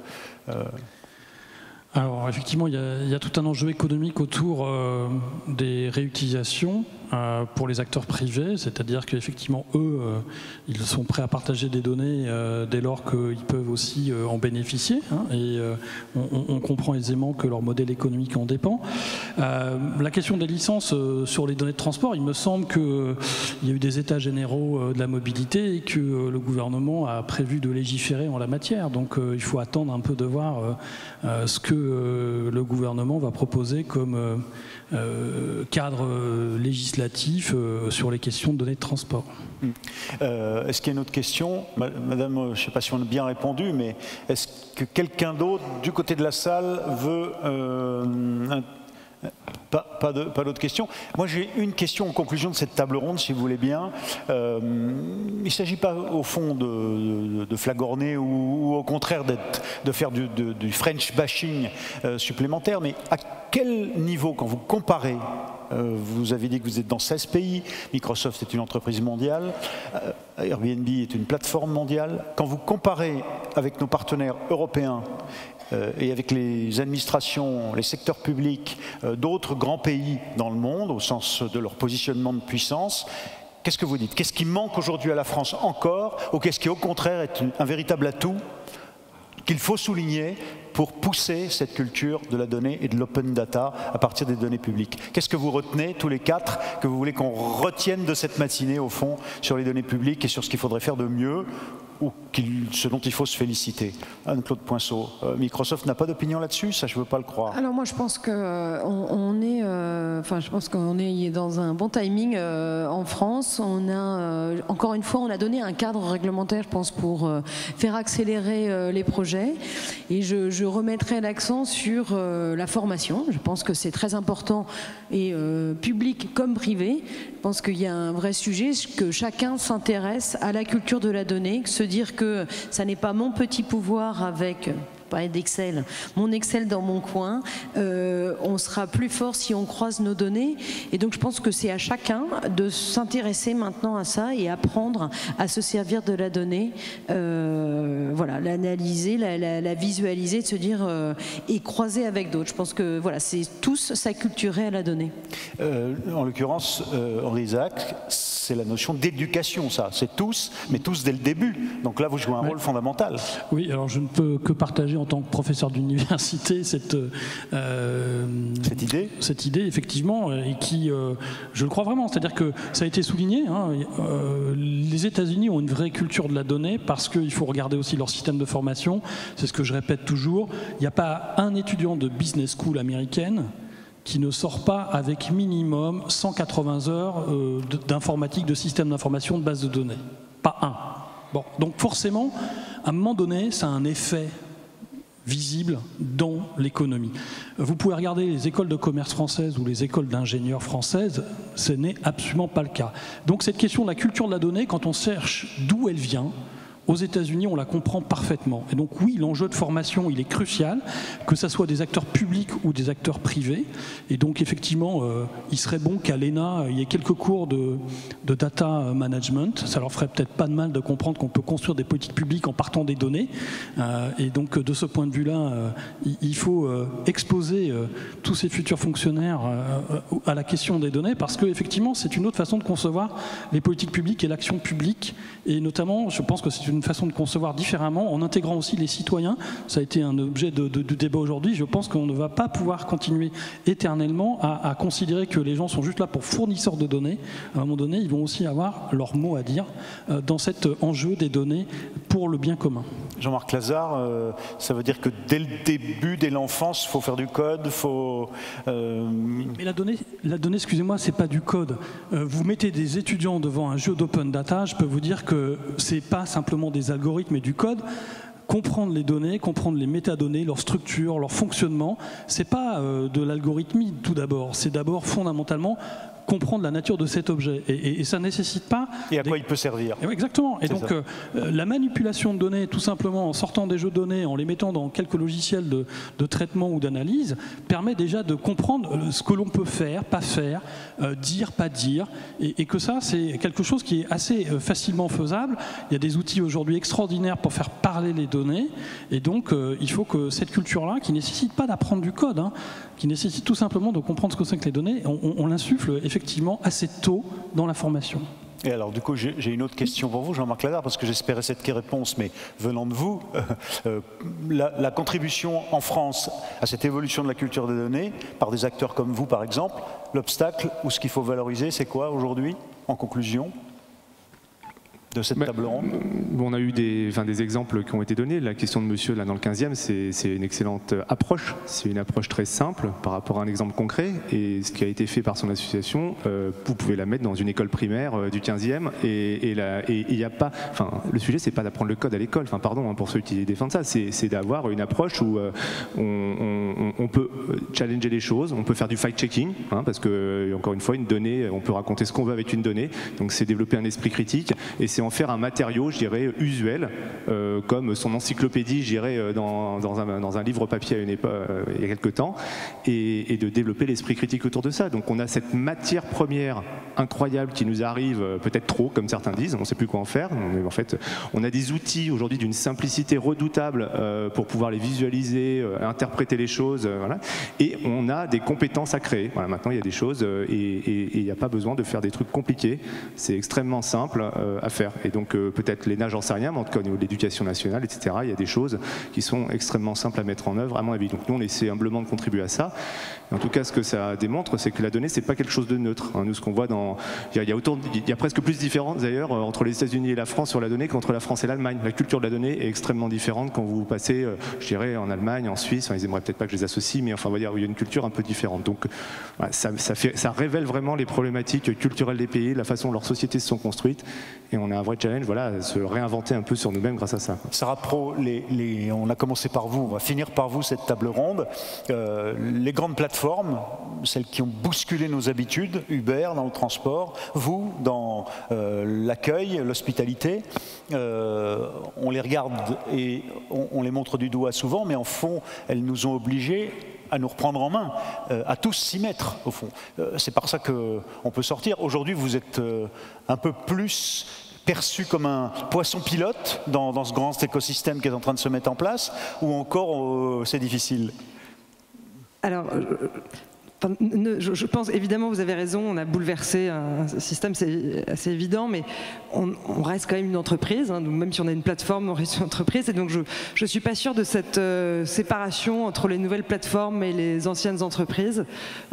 Alors effectivement, il y a tout un enjeu économique autour des réutilisations pour les acteurs privés, c'est-à-dire qu'effectivement, eux, ils sont prêts à partager des données dès lors qu'ils peuvent aussi en bénéficier, hein, et on comprend aisément que leur modèle économique en dépend. La question des licences sur les données de transport, il me semble qu'il y a eu des états généraux de la mobilité et que le gouvernement a prévu de légiférer en la matière, donc il faut attendre un peu de voir ce que le gouvernement va proposer comme cadre législatif sur les questions de données de transport.
Est-ce qu'il y a une autre question? Madame, je ne sais pas si on a bien répondu, mais est-ce que quelqu'un d'autre du côté de la salle veut... Pas d'autres questions. Moi, j'ai une question en conclusion de cette table ronde, si vous voulez bien. Il ne s'agit pas, au fond, de flagorner ou au contraire de faire du French bashing supplémentaire, mais à quel niveau, quand vous comparez, vous avez dit que vous êtes dans 16 pays, Microsoft est une entreprise mondiale, Airbnb est une plateforme mondiale, quand vous comparez avec nos partenaires européens et avec les administrations, les secteurs publics d'autres grands pays dans le monde, au sens de leur positionnement de puissance, qu'est-ce que vous dites? Qu'est-ce qui manque aujourd'hui à la France encore, ou qu'est-ce qui au contraire est un véritable atout qu'il faut souligner pour pousser cette culture de la donnée et de l'open data à partir des données publiques? Qu'est-ce que vous retenez, tous les quatre, que vous voulez qu'on retienne de cette matinée, au fond, sur les données publiques et sur ce qu'il faudrait faire de mieux, ou ce dont il faut se féliciter? Anne-Claude Poinceau, Microsoft n'a pas d'opinion là-dessus? Ça, je ne veux pas le croire.
Alors moi, je pense qu'on est dans un bon timing en France. On a, encore une fois, on a donné un cadre réglementaire, je pense, pour faire accélérer les projets. Et je remettrai l'accent sur la formation. Je pense que c'est très important, et public comme privé. Je pense qu'il y a un vrai sujet, que chacun s'intéresse à la culture de la donnée, que se dire que ça n'est pas mon petit pouvoir avec... d'Excel, mon Excel dans mon coin, on sera plus fort si on croise nos données, et donc je pense que c'est à chacun de s'intéresser maintenant à ça et apprendre à se servir de la donnée, voilà, l'analyser, la visualiser, de se dire et croiser avec d'autres. Je pense que voilà, c'est tous s'acculturer à la donnée.
En l'occurrence, Henri Isaac, c'est la notion d'éducation, ça, c'est tous, mais tous dès le début. Donc là, vous jouez un rôle fondamental.
Oui, alors je ne peux que partager en tant que professeur d'université cette idée, effectivement, et qui, je le crois vraiment, c'est-à-dire que ça a été souligné, hein, les États-Unis ont une vraie culture de la donnée parce qu'il faut regarder aussi leur système de formation, c'est ce que je répète toujours, il n'y a pas un étudiant de business school américaine qui ne sort pas avec minimum 180 heures d'informatique, de système d'information, de base de données. Pas un. Bon, donc forcément, à un moment donné, ça a un effet visible dans l'économie. Vous pouvez regarder les écoles de commerce françaises ou les écoles d'ingénieurs françaises, ce n'est absolument pas le cas. Donc cette question de la culture de la donnée, quand on cherche d'où elle vient, aux États-Unis, on la comprend parfaitement. Et donc oui, l'enjeu de formation, il est crucial, que ce soit des acteurs publics ou des acteurs privés. Et donc effectivement, il serait bon qu'à l'ENA, il y ait quelques cours de data management. Ça leur ferait peut-être pas de mal de comprendre qu'on peut construire des politiques publiques en partant des données. Et donc de ce point de vue-là, il faut exposer tous ces futurs fonctionnaires à la question des données, parce qu'effectivement, c'est une autre façon de concevoir les politiques publiques et l'action publique. Et notamment, je pense que c'est une façon de concevoir différemment, en intégrant aussi les citoyens. Ça a été un objet de débat aujourd'hui. Je pense qu'on ne va pas pouvoir continuer éternellement à considérer que les gens sont juste là pour fournisseurs de données. À un moment donné, ils vont aussi avoir leur mot à dire dans cet enjeu des données pour le bien commun.
Jean-Marc Lazare, ça veut dire que dès le début, dès l'enfance, il faut faire du code, faut...
Mais la donnée, excusez-moi, c'est pas du code. Vous mettez des étudiants devant un jeu d'open data, je peux vous dire que c'est pas simplement des algorithmes et du code. Comprendre les données, comprendre les métadonnées, leur structure, leur fonctionnement, c'est pas de l'algorithmie tout d'abord, c'est d'abord fondamentalement comprendre la nature de cet objet. Et ça ne nécessite pas...
Et à quoi il peut servir.
Exactement. Et donc, la manipulation de données, tout simplement en sortant des jeux de données, en les mettant dans quelques logiciels de traitement ou d'analyse, permet déjà de comprendre ce que l'on peut faire, pas faire, dire, pas dire, et que ça, c'est quelque chose qui est assez facilement faisable. Il y a des outils aujourd'hui extraordinaires pour faire parler les données, et donc il faut que cette culture-là, qui ne nécessite pas d'apprendre du code, hein, qui nécessite tout simplement de comprendre ce que c'est que les données, on l'insuffle effectivement assez tôt dans la formation.
Et alors, du coup, j'ai une autre question pour vous, Jean-Marc Lazare, parce que j'espérais cette réponse, mais venant de vous, la contribution en France à cette évolution de la culture des données, par des acteurs comme vous, par exemple, l'obstacle ou ce qu'il faut valoriser, c'est quoi aujourd'hui, en conclusion de cette table ronde?
On a eu des exemples qui ont été donnés. La question de monsieur là dans le 15e, c'est une excellente approche. C'est une approche très simple par rapport à un exemple concret. Et ce qui a été fait par son association, vous pouvez la mettre dans une école primaire du 15e. Et il n'y a pas. Enfin, le sujet, c'est pas d'apprendre le code à l'école. Enfin, pardon hein, pour ceux qui défendent ça. C'est d'avoir une approche où on peut challenger les choses, on peut faire du fact-checking, hein, parce que encore une fois, une donnée, on peut raconter ce qu'on veut avec une donnée. Donc, c'est développer un esprit critique. Et c'est en faire un matériau, je dirais, usuel, comme son encyclopédie, je dirais, dans un livre papier à une époque, il y a quelques temps, et de développer l'esprit critique autour de ça. Donc on a cette matière première incroyable qui nous arrive, peut-être trop, comme certains disent, on ne sait plus quoi en faire, mais en fait, on a des outils aujourd'hui d'une simplicité redoutable pour pouvoir les visualiser, interpréter les choses, voilà. Et on a des compétences à créer. Voilà, maintenant, il y a des choses, et il n'y a pas besoin de faire des trucs compliqués, c'est extrêmement simple à faire. Et donc peut-être l'ENA, j'en sais rien, mais en tout cas au niveau de l'éducation nationale, etc., il y a des choses qui sont extrêmement simples à mettre en œuvre, à mon avis. Donc nous, on essaie humblement de contribuer à ça. Et en tout cas, ce que ça démontre, c'est que la donnée, c'est pas quelque chose de neutre. Hein. Nous, ce qu'on voit il y a presque plus de différences d'ailleurs entre les États-Unis et la France sur la donnée qu'entre la France et l'Allemagne. La culture de la donnée est extrêmement différente quand vous passez, je dirais, en Allemagne, en Suisse. Enfin, ils aimeraient peut-être pas que je les associe, mais enfin, on va dire, il y a une culture un peu différente. Donc, voilà, ça révèle vraiment les problématiques culturelles des pays, la façon dont leurs sociétés se sont construites. Et on a un vrai challenge, voilà, à se réinventer un peu sur nous-mêmes grâce à ça.
Sarah Pro, on a commencé par vous, on va finir par vous cette table ronde. Les grandes plateformes, celles qui ont bousculé nos habitudes, Uber dans le transport, vous dans l'accueil, l'hospitalité, on les regarde et on les montre du doigt souvent, mais en fond, elles nous ont obligés à nous reprendre en main, à tous s'y mettre, au fond. C'est par ça qu'on peut sortir. Aujourd'hui, vous êtes un peu plus perçu comme un poisson pilote dans ce grand écosystème qui est en train de se mettre en place, ou encore c'est difficile?
Alors, je pense, évidemment, vous avez raison, on a bouleversé un système, c'est assez évident, mais on reste quand même une entreprise, hein, donc même si on a une plateforme, on reste une entreprise, et donc je ne suis pas sûre de cette séparation entre les nouvelles plateformes et les anciennes entreprises.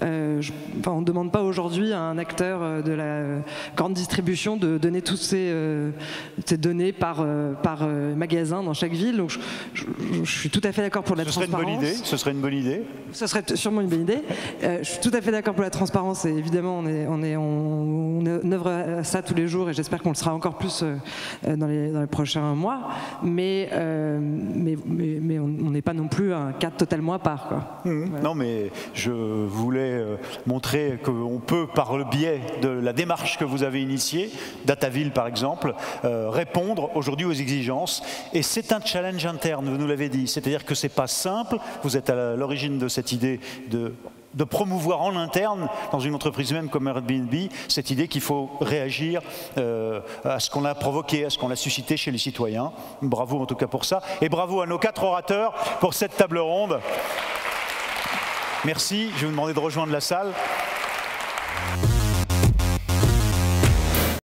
On ne demande pas aujourd'hui à un acteur de la grande distribution de donner toutes ces données par magasin dans chaque ville, donc je suis tout à fait d'accord pour la transparence.
Ce serait une bonne idée.
Ce serait sûrement une bonne idée. Je suis tout à fait d'accord pour la transparence et évidemment on œuvre à ça tous les jours et j'espère qu'on le sera encore plus dans les prochains mois, mais on n'est pas non plus un cadre totalement à part, quoi.
Voilà. Non, mais je voulais montrer qu'on peut, par le biais de la démarche que vous avez initiée, Dataville par exemple, répondre aujourd'hui aux exigences, et c'est un challenge interne, vous nous l'avez dit, c'est-à-dire que c'est pas simple, vous êtes à l'origine de cette idée de promouvoir en interne, dans une entreprise même comme Airbnb, cette idée qu'il faut réagir à ce qu'on a provoqué, à ce qu'on a suscité chez les citoyens. Bravo en tout cas pour ça, et bravo à nos 4 orateurs pour cette table ronde. Merci, je vais vous demander de rejoindre la salle.